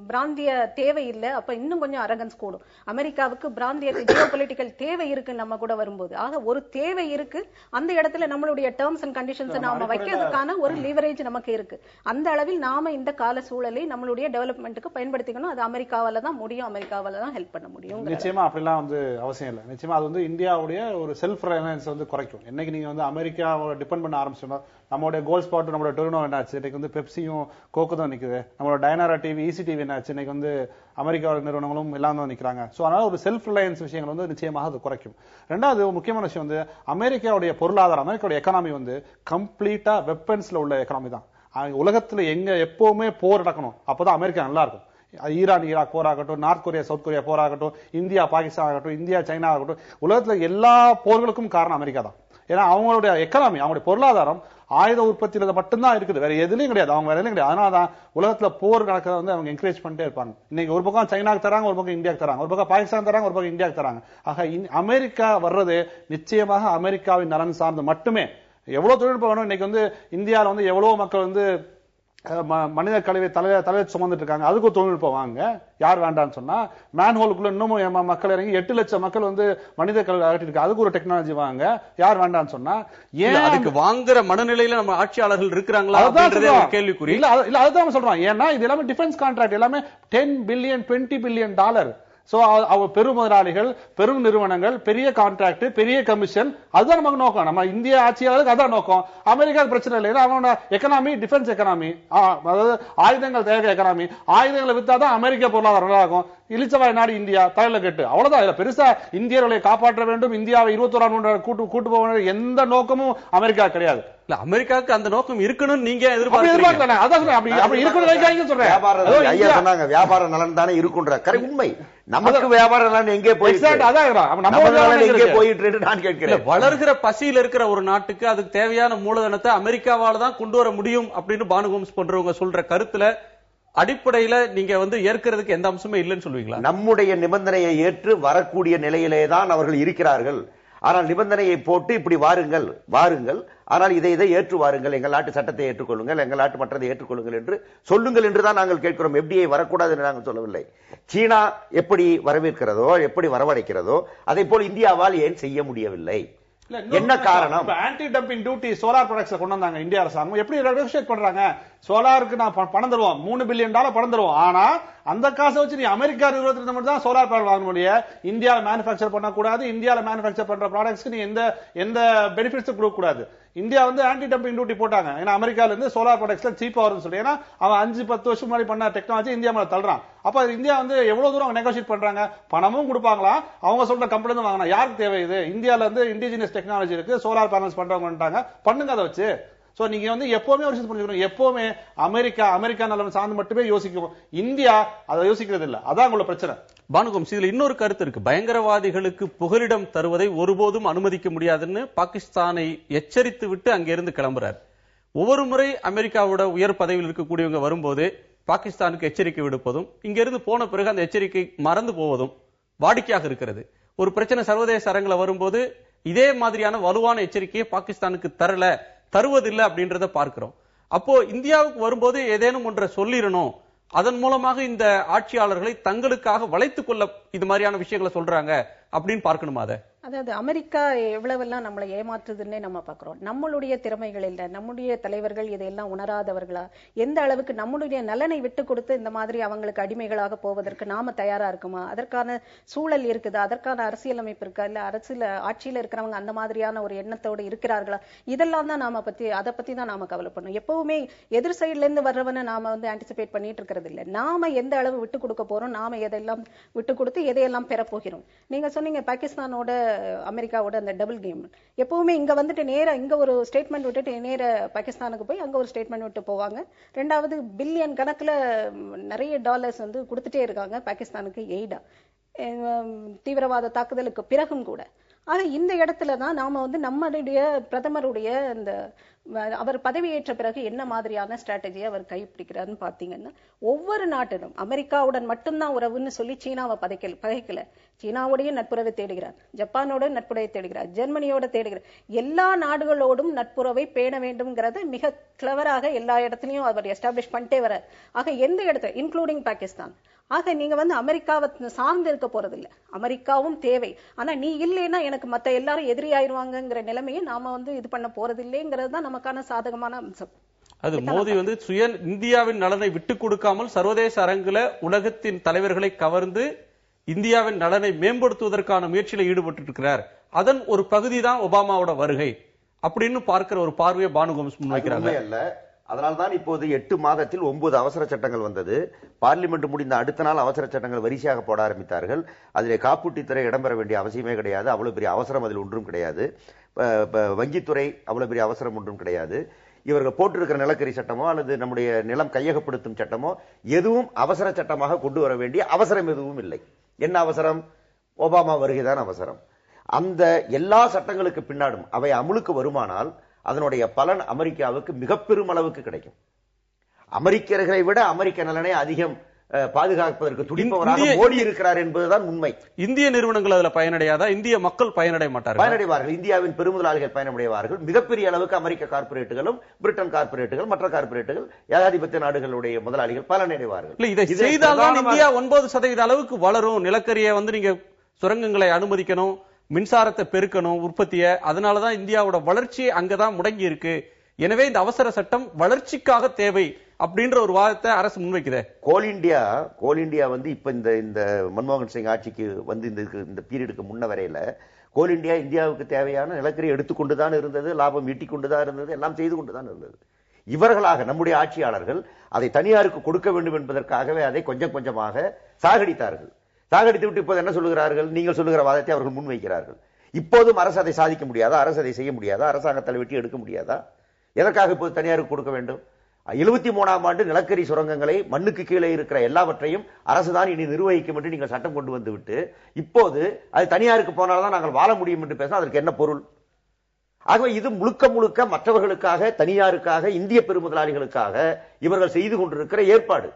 பிராந்திய தேவை இல்லை. அப்ப இன்னும் கொஞ்சம் அரகன்ஸ் கூடும். அமெரிக்காவுக்கு பிராந்திய ஜியோபொலிட்டிக்கல் தேவை இருக்கு நம்ம கூட வரும்போது. ஆக ஒரு தேவை இருக்கு. அந்த இடத்துல நம்மளுடைய டேர்ம்ஸ் அண்ட் கண்டிஷன்ஸ் நாம வைக்கிறதுக்கான ஒரு லிவரேஜ் நமக்கு இருக்கு. அந்த அளவில் நாம இந்த கால சூழலை நம்மளுடைய டெவலப்மெண்ட்டுக்கு பயன்படுத்திக்கணும். அது அமெரிக்காவால தான் முடியும், அமெரிக்காவால தான் ஹெல்ப் பண்ண முடியும். நிச்சயமா அப்படிலாம் அவசியம் இல்லை. நிச்சயமா அது இந்தியாவுடைய ஒரு செல்ஃப் ரிலையன்ஸ் குறைக்கும். என்னைக்கு நீங்க அமெரிக்காவை டிபெண்ட் பண்ண ஆரம்பிச்சோம்னா நம்மளுடைய கோல் ஸ்பாட் நம்மளோட டொரினோ என்னாச்சு, இன்னைக்கு பெப்சியும் கோக்கு தான் நிக்குது. நம்மளோட டைனாரா டிவி ECTV என்னாச்சு, இன்னைக்கு அமெரிக்காவோட நிறுவனங்களும் எல்லாம் தான் நிக்கிறாங்க. சோ அதனால ஒரு செல்ஃப் ரிலையன்ஸ் விஷயங்கள் நிச்சயமாக அது குறைக்கும். ரெண்டாவது முக்கியமான விஷயம் அமெரிக்காவுடைய பொருளாதாரம், அமெரிக்காவுடைய எக்கானமி கம்ப்ளீட்டா வெப்பன்ஸ்ல உள்ள எக்கானமி தான். உலகத்துல எங்க எப்பவுமே போர் நடக்கணும், அப்பதான் அமெரிக்கா நல்லா இருக்கும். ஈரான் ஈராக் போராகட்டும், நார்த் கொரியா சவுத் கொரியா போராகட்டும், இந்தியா பாகிஸ்தான் ஆகட்டும், இந்தியா சைனா ஆகட்டும், உலகத்துல எல்லா போர்களுக்கும் காரணம் அமெரிக்கா தான். ஏன்னா அவங்களுடைய எக்கானமி, அவங்களுடைய பொருளாதாரம் ஆயுத உற்பத்தியில மட்டும்தான் இருக்குது, வேற எதுலயும் கிடையாது. அவங்க வேற எதுவும் கிடையாது. அதனாலதான் உலகத்துல போர் நடக்கிறத அவங்க என்கரேஜ் பண்ணிட்டே இருப்பாங்க. இன்னைக்கு ஒரு பக்கம் சைனாக்கு தராங்க, ஒரு பக்கம் இந்தியாவுக்கு தராங்க, ஒரு பக்கம் பாகிஸ்தான் தராங்க, ஒரு பக்கம் இந்தியாவுக்கு தராங்க. ஆக அமெரிக்கா வர்றது நிச்சயமாக அமெரிக்காவின் நலன் சார்ந்து மட்டுமே. எவ்வளவு தொழில்நுட்பம் வேணும், இன்னைக்கு இந்தியாவில எவ்வளவு மக்கள் மனித கழிவை தலையை சுமந்துட்டு இருக்காங்க, அதுக்கு தொழில்நுட்பம் வாங்க. யார் வேண்டாம்னு சொன்னா மேன்ஹோலுக்குள்ள இன்னமும் மக்கள் இறங்கி 8 லட்சம் மக்கள் மனித கழிவை அகற்றி இருக்கு, அதுக்கு ஒரு டெக்னாலஜி வாங்க. யார் வேண்டாம்னு சொன்னா ஏன் அதுக்கு வாங்குற மனநிலையில நம்ம ஆட்சியாளர்கள் இருக்கிறாங்களா கேள்விக்குறி இல்ல. அதுதான் சொல்றோம். ஏன்னா இது எல்லாமே டிஃபென்ஸ் கான்ட்ராக்ட், எல்லாமே $10 பில்லியன் $20 பில்லியன். சோ பெரும் முதலாளிகள், பெரும் நிறுவனங்கள், பெரிய கான்ட்ராக்ட், பெரிய கமிஷன், அதுதான் நமக்கு நோக்கம். நம்ம இந்திய ஆட்சியாளருக்கு அதான் நோக்கம். அமெரிக்காவுக்கு பிரச்சனை இல்லை. அவனோட எக்கனாமி டிஃபென்ஸ் எக்கனாமி, அதாவது ஆயுதங்கள் தயாரிக்கிற எக்கனாமி. ஆயுதங்களை வித்தாதான் அமெரிக்கா பொருளாதாரம் நல்லா இருக்கும். இளிச்சவாய் நாடு இந்தியா, தலையில கட்டு, அவ்வளவுதான். பெருசா இந்தியர்களை காப்பாற்ற வேண்டும், இந்தியாவை 21ஆம் நூற்றாண்டு கூட்டு போக வேண்டும், எந்த நோக்கமும் அமெரிக்கா கிடையாது. இல்ல, அமெரிக்காவுக்கு அந்த நோக்கம் இருக்கணும் நீங்க எதிர்பார்க்கல. வியாபார நலன் தானே இருக்குன்ற உண்மை. நமக்கு வியாபார நலன் எங்கே போயிட்டு நான் கேட்கிறேன். வளர்கிற பசியில் இருக்கிற ஒரு நாட்டுக்கு அதுக்கு தேவையான மூலதனத்தை அமெரிக்காவால தான் கொண்டு வர முடியும் அப்படின்னு பானுகோம்ஸ் போன்றவங்க சொல்ற கருத்துல அடிப்படையில நீங்க ஏற்கிறதுக்கு எந்த அம்சமே இல்லைன்னு சொல்லுவீங்களா? நம்முடைய நிபந்தனையை ஏற்று வரக்கூடிய நிலையிலே தான் அவர்கள் இருக்கிறார்கள். ஆனால் நிபந்தனையை போட்டு இப்படி வாருங்கள் வாருங்கள், ஆனால் இதை ஏற்று வாருங்கள், எங்கள் நாட்டு சட்டத்தை ஏற்றுக்கொள்ளுங்கள், எங்கள் நாட்டு மற்றதை ஏற்றுக்கொள்ளுங்கள் என்று சொல்லுங்கள் என்றுதான் நாங்கள் கேட்கிறோம். FDI வரக்கூடாது என்று நாங்கள் சொல்லவில்லை. சீனா எப்படி வரவேற்கிறதோ, எப்படி வரவழைக்கிறதோ, அதை போல் இந்தியாவால் ஏன் செய்ய முடியவில்லை? என்ன காரணம்? Anti dumping duty solar products கொண்டு வந்தாங்க இந்தியா அரசாங்கம். எப்படி ரெகுலேட் பண்றாங்க? சோலாருக்கு நான் பணம் தருவோம், $3 பில்லியன் பணம் தருவோம். ஆனா அந்த காசை வச்சு நீ அமெரிக்கா நிறுவனத்திலிருந்து மட்டும் தான் சோலார் பேனல் வாங்க முடியும். இந்தியாவில் மேனுஃபேக்சர் பண்ணக்கூடாது, இந்தியாவில் மேனுஃபேக்சர் பண்ற ப்ராடக்ட்ஸ்க்கு நீ எந்த பெனிஃபிட்ஸ் கொடுக்க கூடாது. இந்தியா வந்து ஆன்டி டம்பிங் டியூட்டி போட்டாங்க. ஏன்னா அமெரிக்கால இருந்து சோலார் ப்ராடக்ட்ஸ்ல சீப்பா வரும்னு சொல்லி. ஏன்னா அவன் 5-10 வருஷம் முன்னாடி பண்ண டெக்னாலஜி இந்தியா மேல தள்ளுறான். அப்ப இந்தியா வந்து எவ்வளவு தூரம் நெகோசியேட் பண்றாங்க, பணமும் கொடுப்பாங்களா, அவங்க சொல்ற கம்பெனி தான் வாங்கினா. யாருக்கு தேவை இது? இந்தியால வந்து இண்டிஜினியஸ் டெக்னாலஜி இருக்கு, சோலார் பேனல்ஸ் பண்றவங்க பண்ணுங்க அதை வச்சு. சோ நீங்க வந்து எப்பவுமே ஒரு விஷயம் புரிஞ்சுக்கணும், எப்பவுமே அமெரிக்கா நலன் சார்ந்து மட்டுமே யோசிக்கும், இந்தியா அதை யோசிக்கிறது இல்ல. அதான் உங்களோட பிரச்சனை. பானுகம், இதுல இன்னொரு கருத்து இருக்கு. பயங்கரவாதிகளுக்கு புகலிடம் தருவதை ஒருபோதும் அனுமதிக்க முடியாதுன்னு பாகிஸ்தானை எச்சரித்து விட்டு அங்கிருந்து கிளம்புறார். ஒவ்வொரு முறை அமெரிக்காவோட உயர் பதவியில் இருக்கக்கூடியவங்க வரும்போது பாகிஸ்தானுக்கு எச்சரிக்கை விடுப்பதும், இங்கிருந்து போன பிறகு அந்த எச்சரிக்கை மறந்து போவதும் வாடிக்கையாக இருக்கிறது. ஒரு பிரச்சனை சர்வதேச அரங்கில் வரும்போது இதே மாதிரியான வலுவான எச்சரிக்கையை பாகிஸ்தானுக்கு தருவதில்லை அப்படின்றத பார்க்கிறோம். அப்போ இந்தியாவுக்கு வரும்போது ஏதேனும் ஒன்றை சொல்லிடணும், அதன் மூலமாக இந்த ஆட்சியாளர்களை தங்களுக்காக வளைத்துக் கொள்ள இது மாதிரியான விஷயங்களை சொல்றாங்க அப்படின்னு பார்க்கணுமா? அதாவது அமெரிக்கா எவ்வளவெல்லாம் நம்மளை ஏமாற்றுதுன்னே நம்ம பார்க்கிறோம். நம்மளுடைய திறமைகள் இல்லை, நம்முடைய தலைவர்கள் இதையெல்லாம் உணராதவர்களா, எந்த அளவுக்கு நம்மளுடைய நலனை விட்டு கொடுத்து இந்த மாதிரி அவங்களுக்கு அடிமைகளாக போவதற்கு நாம தயாரா இருக்குமா, அதற்கான சூழல் இருக்குதா, அதற்கான அரசியலமைப்பு இருக்கா, இல்ல அரசியல் ஆட்சியில இருக்கிறவங்க அந்த மாதிரியான ஒரு எண்ணத்தோடு இருக்கிறார்களா, இதெல்லாம் தான் அதை பத்தி தான் நாம கவலைப்படணும். எப்பவுமே எதிர் சைட்ல இருந்து வர்றவனை நாம வந்து ஆன்டிசிபேட் பண்ணிட்டு இருக்கிறது இல்லை. நாம எந்த அளவு விட்டு கொடுக்க போறோம், நாம எதெல்லாம் விட்டு கொடுத்து எதையெல்லாம் பெற போகிறோம். நீங்க சொன்னீங்க பாகிஸ்தானோட அமெரிக்காவோட அந்த டபுள் கேம். எப்பவுமே இங்க வந்துட்டு நேரா இங்க ஒரு ஸ்டேட்மெண்ட் விட்டுட்டு நேர பாகிஸ்தானுக்கு போய் அங்க ஒரு ஸ்டேட்மெண்ட் விட்டு போவாங்க. ரெண்டாவது பில்லியன் கணக்குல நிறைய டாலர்ஸ் வந்து கொடுத்துட்டே இருக்காங்க பாகிஸ்தானுக்கு எய்டா, தீவிரவாத தாக்குதலுக்கு பிறகும் கூட. ஆக இந்த இடத்துலதான் நாம வந்து நம்மளுடைய பிரதமருடைய இந்த அவர் பதவியேற்ற பிறகு என்ன மாதிரியான ஸ்ட்ராட்டஜியை அவர் கைப்பிடிக்கிறாருன்னு பாத்தீங்கன்னா, ஒவ்வொரு நாட்டிலும் அமெரிக்காவுடன் மட்டும்தான் உறவுன்னு சொல்லி சீனாவை பகைக்கல, சீனாவுடைய நட்புறவை தேடுகிறார், ஜப்பானோட நட்புறவை தேடுகிறார், ஜெர்மனியோட தேடுகிறார். எல்லா நாடுகளோடும் நட்புறவை பேண வேண்டும்ங்கிறத மிக கிளவராக எல்லா இடத்துலயும் அவர் எஸ்டாப்ளிஷ் பண்ணிட்டே வர்றார். ஆக எந்த இடத்துல இன்க்ளூடிங் பாகிஸ்தான். ஆக நீங்க வந்து அமெரிக்காவை சார்ந்து இருக்க போறது இல்லை, அமெரிக்காவும் தேவை. ஆனா நீ இல்லைன்னா எனக்கு மத்த எல்லாரும் எதிரி ஆயிடுவாங்கிற நிலைமையை நாம வந்து இது பண்ண போறது இல்லைங்கிறது தான் நமக்கான சாதகமான அம்சம். அது மோடி வந்து இந்தியாவின் நலனை விட்டுக் கொடுக்காமல் சர்வதேச அரங்குல உலகத்தின் தலைவர்களை கவர்ந்து இந்தியாவின் நலனை மேம்படுத்துவதற்கான முயற்சியில் ஈடுபட்டு இருக்கிறார். அதன் ஒரு பகுதி தான் ஒபாமாவோட வருகை அப்படின்னு பார்க்கிற ஒரு பார்வையை பானுகோம்ஸ் முன்வைக்கிறாங்க. அதனால்தான் இப்போது 8 மாதத்தில் 9 அவசர சட்டங்கள் வந்தது. பார்லிமெண்ட் முடிந்த அடுத்த நாள் அவசர சட்டங்கள் வரிசையாக போட ஆரம்பித்தார்கள். அதிலே காப்பீட்டுத்துறை இடம்பெற வேண்டிய அவசியமே கிடையாது, அவ்வளவு பெரிய அவசரம் அதில் ஒன்றும் கிடையாது. வங்கித்துறை அவ்வளவு பெரிய அவசரம் ஒன்றும் கிடையாது. இவர்கள் போட்டிருக்கிற நிலக்கரி சட்டமோ அல்லது நம்முடைய நிலம் கையகப்படுத்தும் சட்டமோ எதுவும் அவசர சட்டமாக கொண்டு வர வேண்டிய அவசரம் எதுவும் இல்லை. என்ன அவசரம்? ஒபாமா வருகைதான் அவசரம். அந்த எல்லா சட்டங்களுக்கு பின்னாடும் அவை அமுலுக்கு வருமானால் அதனுடைய பலன் அமெரிக்காவுக்கு மிக பெரும் அளவுக்கு கிடைக்கும். அமெரிக்கர்களை விட அமெரிக்க நலனை அதிகம் பாதுகாப்பதற்கு துடிப்பவராக மோடி இருக்கிறார் என்பதுதான் உண்மை. இந்திய நிறுவனங்கள் அதுல பயனடையாதா? இந்திய மக்கள் பயனடைய மாட்டார்கள்? பயனடைவார்கள். இந்தியாவின் பெருமுதலாளிகள் பயனடைவார்கள். மிகப்பெரிய அளவுக்கு அமெரிக்க கார்பரேட்டுகளும் பிரிட்டன் கார்பரேட்டுகள் மற்ற கார்பரேட்டுகள் ஏகாதிபத்திய நாடுகளுடைய முதலாளிகள் பலனடைவார்கள். இதை செய்தால்தான் இந்தியா 9% அளவுக்கு வளரும். நிலக்கரியை வந்து நீங்க சுரங்கங்களை அனுமதிக்கணும், மின்சாரத்தை பெருக்கணும், உற்பத்தியை. அதனாலதான் இந்தியாவோட வளர்ச்சி அங்கதான் முடங்கி இருக்கு. எனவே இந்த அவசர சட்டம் வளர்ச்சிக்காக தேவை அப்படின்ற ஒரு வாதத்தை அரசு முன்வைக்குது. கோல் இந்தியா வந்து இப்ப இந்த மன்மோகன் சிங் ஆட்சிக்கு வந்து இந்த பீரியடுக்கு முன்ன வரையில கோல் இந்தியாவுக்கு தேவையான நிலக்கரி எடுத்துக்கொண்டுதான் இருந்தது, லாபம் ஈட்டிக் கொண்டுதான் இருந்தது, எல்லாம் செய்து கொண்டுதான் இருந்தது. இவர்களாக நம்முடைய ஆட்சியாளர்கள் அதை தனியாருக்கு கொடுக்க வேண்டும் என்பதற்காகவே அதை கொஞ்சம் கொஞ்சமாக சாகடித்தார்கள். சாகடித்து விட்டு இப்போது என்ன சொல்லுகிறார்கள்? நீங்கள் சொல்லுகிற வாதத்தை அவர்கள் முன்வைக்கிறார்கள். இப்போதும் அரசு அதை சாதிக்க முடியாதா? அரசு அதை செய்ய முடியாதா? அரசாங்கத்தால் வெட்டி எடுக்க முடியாதா? எதற்காக இப்போது தனியாருக்கு கொடுக்க வேண்டும்? 73ஆம் ஆண்டு நிலக்கரி சுரங்கங்களை மண்ணுக்கு கீழே இருக்கிற எல்லாவற்றையும் அரசுதான் இனி நிர்வகிக்கும் என்று நீங்கள் சட்டம் கொண்டு வந்து விட்டு இப்போது அது தனியாருக்கு போனால்தான் நாங்கள் வாழ முடியும் என்று பேசினா அதற்கு என்ன பொருள்? ஆகவே இது முழுக்க முழுக்க மற்றவர்களுக்காக, தனியாருக்காக, இந்திய பெருமுதலாளிகளுக்காக இவர்கள் செய்து கொண்டிருக்கிற ஏற்பாடு.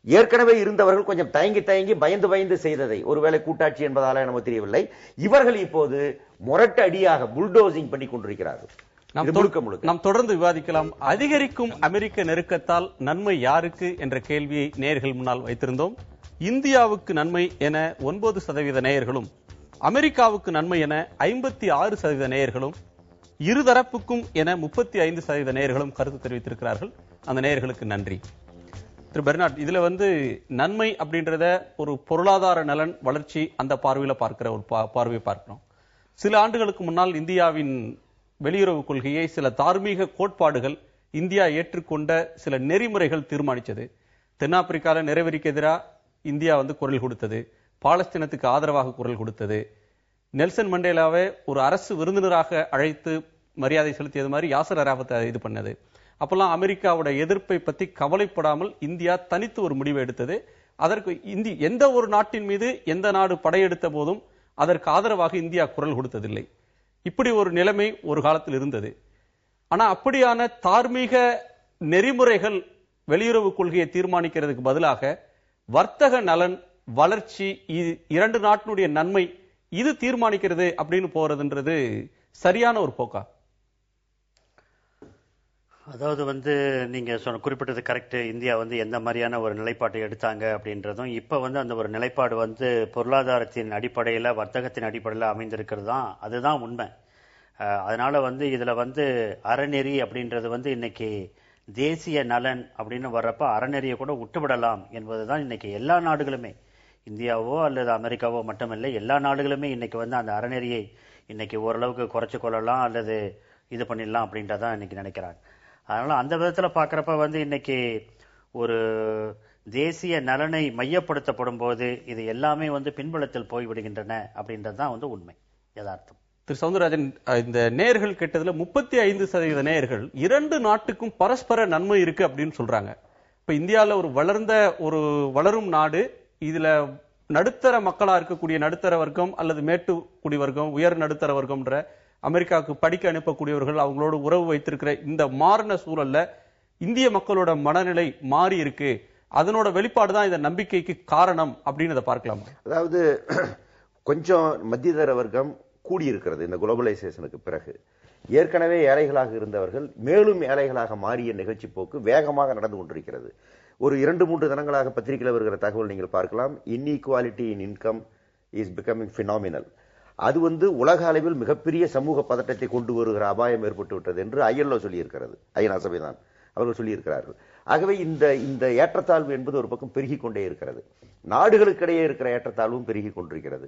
ஏற்கனவே இருந்தவர்கள் கொஞ்சம் தயங்கி பயந்து செய்ததை ஒருவேளை கூட்டாட்சி என்பதால நமக்கு தெரியவில்லை. இவர்கள் இப்போது முரட்டு அடியாக புல்டோசிங் பண்ணி கொண்டிருக்கிறார்கள். நாம் தொடர்ந்து விவாதிக்கலாம். அதிகரிக்கும் அமெரிக்க நெருக்கத்தால் நன்மை யாருக்கு என்ற கேள்வியை நேயர்கள் முன்னால் வைத்திருந்தோம். இந்தியாவுக்கு நன்மை என 9% நேயர்களும், அமெரிக்காவுக்கு நன்மை என 56% நேயர்களும், இருதரப்புக்கும் என 35% நேயர்களும் கருத்து தெரிவித்திருக்கிறார்கள். அந்த நேயர்களுக்கு நன்றி. திரு பெர்னாட், இதுல நன்மை அப்படின்றத ஒரு பொருளாதார நலன் வளர்ச்சி அந்த பார்வையில பார்க்கிற ஒரு பார்வையை பார்க்கிறோம். சில ஆண்டுகளுக்கு முன்னால் இந்தியாவின் வெளியுறவு கொள்கையை சில தார்மீக கோட்பாடுகள் இந்தியா ஏற்றுக்கொண்ட சில நெறிமுறைகள் தீர்மானிச்சது. தென்னாப்பிரிக்கால நிறைவேறிக்கு எதிராக இந்தியா குரல் கொடுத்தது, பாலஸ்தீனத்துக்கு ஆதரவாக குரல் கொடுத்தது, நெல்சன் மண்டேலாவை ஒரு அரசு விருந்தினராக அழைத்து மரியாதை செலுத்தியது மாதிரி யாசர் அராஃபத்தை இது பண்ணது. அப்பெல்லாம் அமெரிக்காவோட எதிர்ப்பை பத்தி கவலைப்படாமல் இந்தியா தனித்து ஒரு முடிவை எடுத்தது. அதற்கு எந்த ஒரு நாட்டின் மீது எந்த நாடு படையெடுத்த போதும் அதற்கு ஆதரவாக இந்தியா குரல் கொடுத்ததில்லை. இப்படி ஒரு நிலைமை ஒரு காலத்தில் இருந்தது. ஆனா அப்படியான தார்மீக நெறிமுறைகள் வெளியுறவு கொள்கையை தீர்மானிக்கிறதுக்கு பதிலாக வர்த்தக நலன், வளர்ச்சி, இரண்டு நாட்டினுடைய நன்மை இது தீர்மானிக்கிறது அப்படின்னு போறதுன்றது சரியான ஒரு போக்கா? அதாவது நீங்க குறிப்பிட்டது கரெக்ட். இந்தியா எந்த மாதிரியான ஒரு நிலைப்பாட்டை எடுத்தாங்க அப்படின்றதும் இப்ப அந்த ஒரு நிலைப்பாடு பொருளாதாரத்தின் அடிப்படையில, வர்த்தகத்தின் அடிப்படையில அமைந்திருக்கிறது தான், அதுதான் உண்மை. அதனால இதுல அறநெறி அப்படின்றது இன்னைக்கு தேசிய நலன் அப்படின்னு வர்றப்ப அறநெறியை கூட விட்டுவிடலாம் என்பதுதான் இன்னைக்கு எல்லா நாடுகளுமே, இந்தியாவோ அல்லது அமெரிக்காவோ மட்டுமில்லை, எல்லா நாடுகளுமே இன்னைக்கு அந்த அறநெறியை இன்னைக்கு ஓரளவுக்கு குறைச்சு கொள்ளலாம் அல்லது இது பண்ணிடலாம் அப்படின்றதான் இன்னைக்கு நினைக்கிறாங்க. அதனால அந்த விதத்துல பாக்குறப்ப இன்னைக்கு ஒரு தேசிய நலனை மையப்படுத்தப்படும் போது இது எல்லாமே பின்புலத்தில் போய்விடுகின்றன அப்படின்றதுதான் உண்மை, யதார்த்தம். திரு சவுந்தரராஜன், இந்த நேயர்கள் கேட்டதுல 35% நேயர்கள் இரண்டு நாட்டுக்கும் பரஸ்பர நன்மை இருக்கு அப்படின்னு சொல்றாங்க. இப்ப இந்தியாவில் ஒரு வளரும் நாடு, இதுல நடுத்தர மக்களா இருக்கக்கூடிய நடுத்தர வர்க்கம் அல்லது மேட்டுக்குடி வர்க்கம், உயர் நடுத்தர வர்க்கம்ன்ற அமெரிக்காவுக்கு படிக்க அனுப்பக்கூடியவர்கள் அவங்களோட உறவு வைத்திருக்கிற இந்த மாறின சூழல்ல இந்திய மக்களோட மனநிலை மாறி இருக்கு. அதனோட வெளிப்பாடுதான் இந்த நம்பிக்கைக்கு காரணம் அப்படின்னு அதை பார்க்கலாமா? அதாவது கொஞ்சம் மத்தியதர வர்க்கம் கூடியிருக்கிறது இந்த குளோபலைசேஷனுக்கு பிறகு. ஏற்கனவே ஏழைகளாக இருந்தவர்கள் மேலும் ஏழைகளாக மாறிய நிகழ்ச்சி போக்கு வேகமாக நடந்து கொண்டிருக்கிறது. ஒரு 2-3 தினங்களாக பத்திரிகையில் வருகிற தகவல் நீங்கள் பார்க்கலாம். Inequality in income is becoming phenomenal. அது உலக அளவில் மிகப்பெரிய சமூக பதட்டத்தை கொண்டு வருகிற அபாயம் ஏற்பட்டு விட்டது என்று ஐஎல்ஓ சொல்லியிருக்கிறது, ஐநா சபைதான் அவர்கள் சொல்லியிருக்கிறார்கள். ஆகவே இந்த ஏற்றத்தாழ்வு என்பது ஒரு பக்கம் பெருகிக் கொண்டே இருக்கிறது. நாடுகளுக்கிடையே இருக்கிற ஏற்றத்தாழ்வும் பெருகிக் கொண்டிருக்கிறது.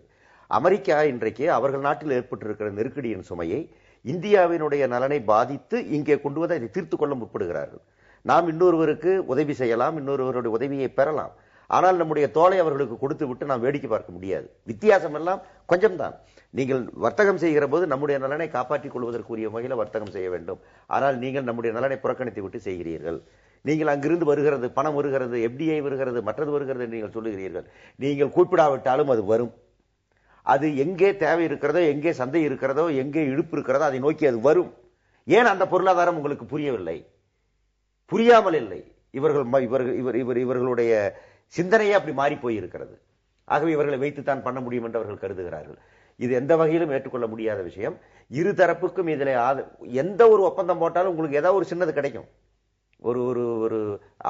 அமெரிக்கா இன்றைக்கு அவர்கள் நாட்டில் ஏற்பட்டிருக்கிற நெருக்கடியின் சுமையை இந்தியாவினுடைய நலனை பாதித்து இங்கே கொண்டு வந்து அதை தீர்த்து கொள்ள முற்படுகிறார்கள். நாம் இன்னொருவருக்கு உதவி செய்யலாம், இன்னொருவருடைய உதவியை பெறலாம். ஆனால் நம்முடைய தோலை அவர்களுக்கு கொடுத்து விட்டு நாம் வேடிக்கை பார்க்க முடியாது. வித்தியாசம் எல்லாம் கொஞ்சம்தான். நீங்கள் வர்த்தகம் செய்கிற போது நம்முடைய நலனை காப்பாற்றிக் கொள்வதற்குரிய வகையில் வர்த்தகம் செய்ய வேண்டும். ஆனால் நீங்கள் நம்முடைய நலனை புறக்கணித்து விட்டு செய்கிறீர்கள். நீங்கள் அங்கிருந்து வருகிறது, பணம் வருகிறது, எஃப்டிஐ வருகிறது, மற்றது வருகிறது என்று நீங்கள் சொல்லுகிறீர்கள். நீங்கள் கூப்பிடாவிட்டாலும் அது வரும். அது எங்கே தேவை இருக்கிறதோ, எங்கே சந்தை இருக்கிறதோ, எங்கே இழுப்பு இருக்கிறதோ அதை நோக்கி அது வரும். ஏன் அந்த பொருளாதாரம் உங்களுக்கு புரியவில்லை? புரியாமல் இல்லை. இவர்களுடைய சிந்தனையே அப்படி மாறி போயிருக்கிறது. ஆகவே இவர்களை வைத்துத்தான் பண்ண முடியும் என்று அவர்கள் கருதுகிறார்கள். இது எந்த வகையிலும் ஏற்றுக்கொள்ள முடியாத விஷயம். இரு தரப்புக்கும் இதில் எந்த ஒரு ஒப்பந்தம் போட்டாலும் உங்களுக்கு ஏதாவது ஒரு சின்னது கிடைக்கும். ஒரு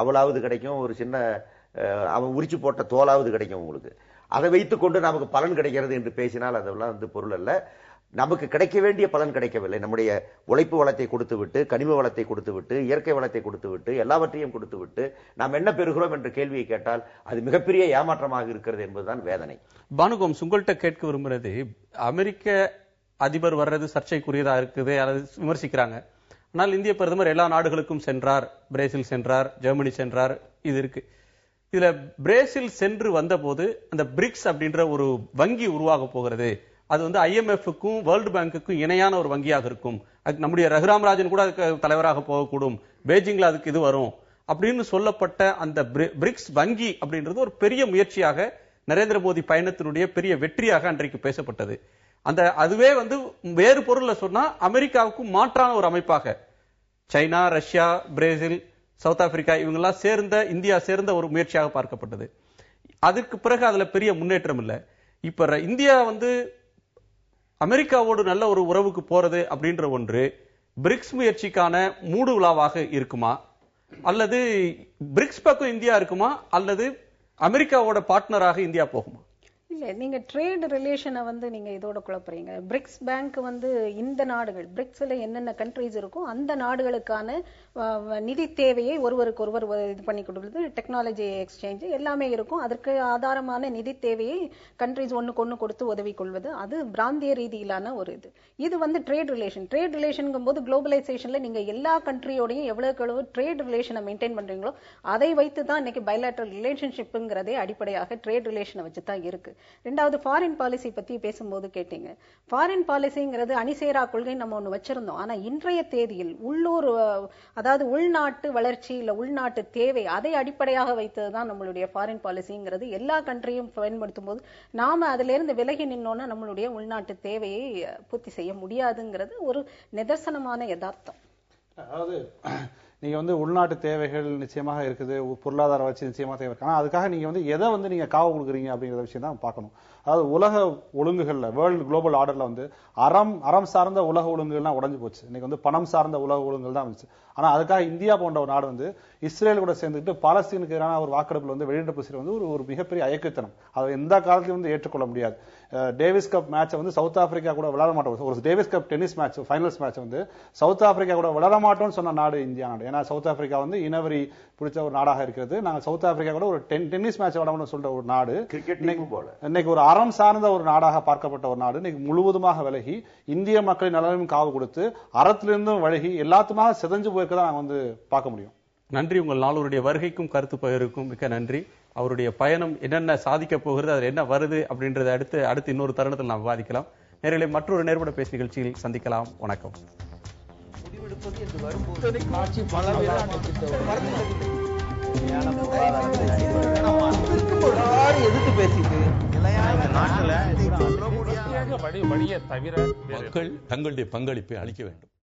அவளாவது கிடைக்கும், ஒரு சின்ன அவன் உரிச்சு போட்ட தோலாவது கிடைக்கும் உங்களுக்கு. அதை வைத்துக் கொண்டு நமக்கு பலன் கிடைக்கிறது என்று பேசினால் அதெல்லாம் பொருள் அல்ல. நமக்கு கிடைக்க வேண்டிய பலன் கிடைக்கவில்லை. நம்முடைய உழைப்பு வளத்தை கொடுத்து விட்டு, கனிம வளத்தை கொடுத்து விட்டு, இயற்கை வளத்தை கொடுத்து விட்டு, எல்லாவற்றையும் கொடுத்து விட்டு நாம் என்ன பெறுகிறோம் என்ற கேள்வியை கேட்டால் அது மிகப்பெரிய ஏமாற்றமாக இருக்கிறது என்பதுதான் வேதனை. பானுகோம்ஸ், உங்கள்கிட்ட கேட்க விரும்புறது, அமெரிக்க அதிபர் வர்றது சர்ச்சைக்குரியதா இருக்குது, அதை விமர்சிக்கிறாங்க. ஆனால் இந்திய பிரதமர் எல்லா நாடுகளுக்கும் சென்றார், பிரேசில் சென்றார், ஜெர்மனி சென்றார், இது இருக்கு. இதுல பிரேசில் சென்று வந்த போது அந்த பிரிக்ஸ் அப்படின்ற ஒரு வங்கி உருவாக போகிறது. அது IMF-க்கும் வேர்ல்டு பேங்குக்கும் இணையான ஒரு வங்கியாக இருக்கும். அதுக்கு நம்முடைய ரகுராமராஜன் கூட அதுக்கு தலைவராக போகக்கூடும். பெய்ஜிங்ல அதுக்கு இது வரும் அப்படின்னு சொல்லப்பட்ட அந்த பிரிக்ஸ் வங்கி அப்படின்றது ஒரு பெரிய முயற்சியாக, நரேந்திர மோடி பயணத்தினுடைய பெரிய வெற்றியாக அன்றைக்கு பேசப்பட்டது. அதுவே வேறு பொருள்ல சொன்னா அமெரிக்காவுக்கும் மாற்றான ஒரு அமைப்பாக China, Russia, Brazil, south Africa இவங்கெல்லாம் சேர்ந்த, இந்தியா சேர்ந்த ஒரு முயற்சியாக பார்க்கப்பட்டது. அதுக்கு பிறகு அதுல பெரிய முன்னேற்றம் இல்லை. இப்ப இந்தியா அமெரிக்காவோடு நல்ல ஒரு உறவுக்கு போறது அப்படின்ற ஒன்று பிரிக்ஸ் முயற்சிக்கான மூடு விழாவாக இருக்குமா, அல்லது பிரிக்ஸ் பக்கம் இந்தியா இருக்குமா, அல்லது அமெரிக்காவோட பார்ட்னராக இந்தியா போகுமா? இல்ல நீங்க ட்ரேட் ரிலேஷனை வந்து நீங்க இதோட குழப்பறீங்க. பிரிக்ஸ் பேங்க் வந்து இந்த நாடுகள் பிரிக்ஸ்ல என்னென்ன கண்ட்ரீஸ் இருக்கோ அந்த நாடுகளுக்கான நிதி தேவையை ஒருவருக்கு ஒருவர் இது பண்ணி கொடுக்குறது, டெக்னாலஜி எக்ஸ்சேஞ்ச் எல்லாமே இருக்கும். அதற்கு ஆதாரமான நிதி தேவையை கண்ட்ரீஸ் ஒண்ணுக்கு ஒண்ணு கொடுத்து உதவி கொள்வது, அது பிராந்திய ரீதியிலான ஒரு இது வந்து ட்ரேட் ரிலேஷன். ட்ரேட் ரிலேஷன் போது குளோபலைசேஷன்ல நீங்க எல்லா கண்ட்ரியோடையும் எவ்வளவு ட்ரேட் ரிலேஷனை மெயின்டைன் பண்றீங்களோ அதை வைத்து தான் இன்னைக்கு பைலேட்டரல் ரிலேஷன்ஷிப்ங்கிறதே அடிப்படையாக ட்ரேட் ரிலேஷனை வச்சு தான் இருக்கு. ரெண்டாவது ஃபாரின் பாலிசி பத்தி பேசும்போது கேட்டீங்க. ஃபாரின் பாலிசிங்கிறது அணிசேரா கொள்கை நம்ம ஒண்ணு வச்சிருந்தோம். ஆனா இன்றைய தேதியில் உள்ளூர் அதாவது உள்நாட்டு வளர்ச்சி இல்ல உள்நாட்டு தேவை அதை அடிப்படையாக வைத்ததுதான் நம்மளுடைய ஃபாரின் பாலிசிங்கிறது. எல்லா கண்ட்ரியும் பயன்படுத்தும் போது நாம அதுல இருந்து விலகி நின்னோம்னா நம்மளுடைய உள்நாட்டு தேவையை பூர்த்தி செய்ய முடியாதுங்கிறது ஒரு நிதர்சனமான யதார்த்தம். அதாவது நீங்க வந்து உள்நாட்டு தேவைகள் நிச்சயமாக இருக்குது, பொருளாதார வளர்ச்சி நிச்சயமாக தேவை இருக்கு. ஆனா அதுக்காக நீங்க வந்து எதை வந்து நீங்க காவு கொடுக்குறீங்க அப்படிங்கிற விஷயம் தான் பார்க்கணும். அதாவது உலக ஒழுங்குகள்ல வேர்ல்டு குளோபல் ஆர்டர்ல வந்து அறம் சார்ந்த உலக ஒழுங்குகள்லாம் உடைஞ்சு போச்சு. இன்னைக்கு வந்து பணம் சார்ந்த உலக ஒழுங்குகள் தான் வந்துச்சு. ஆனா அதுக்காக இந்தியா போன்ற ஒரு நாடு வந்து இஸ்ரேல் கூட சேர்ந்துட்டு பாலஸ்தீனுக்கு எதிரான ஒரு வாக்கெடுப்புல வந்து வெளியிட்ட செய்யறது வந்து ஒரு மிகப்பெரிய அயக்கத்தனம். அதை எந்த காலத்திலும் வந்து ஏற்றுக்கொள்ள முடியாது. டேவிஸ் கப் மேட்சை வந்து சவுத் ஆப்பிரிக்கா கூட விளையாட மாட்டோம். ஒரு Davis cup tennis match finals match வந்து சவுத் ஆப்பிரிக்கா கூட விளையாட மாட்டோம்னு சொன்ன நாடு இந்தியா நாடு. ஏன்னா சவுத் ஆப்பிரிக்கா வந்து இனவரி பிடிச்ச ஒரு நாடாக இருக்கிறது. நாங்க சவுத் ஆப்பிரிக்கா கூட ஒரு டென்னிஸ் மேட்ச் விளையாடணும்னு சொல்ற ஒரு நாடு இன்னைக்கு ஒரு அறம் சார்ந்த ஒரு நாடாக பார்க்கப்பட்ட ஒரு நாடு இன்னைக்கு முழுவதுமாக விலகி இந்திய மக்களின் நலனும் காவு கொடுத்து அறத்திலிருந்தும் விலகி எல்லாத்துமாக சிதைஞ்சு போயிருக்கதான் நாங்க வந்து பார்க்க முடியும். நன்றி. உங்கள் நாளுடைய வருகைக்கும் கருத்து பகிர்வுக்கும் மிக்க நன்றி. அவருடைய பயணம் என்னென்ன சாதிக்க போகிறது, அதில் என்ன வருது அப்படின்றத அடுத்து இன்னொரு தருணத்தில் நாம் விவாதிக்கலாம். நேரலை மற்றொரு நேர்பட பேசு நிகழ்ச்சியில் சந்திக்கலாம். வணக்கம். முடிவெடுப்பது என்று வரும்போது ஆட்சி பலவேறு எதிர்த்து பேசிட்டு மக்கள் தங்களுடைய பங்களிப்பை அளிக்க வேண்டும்.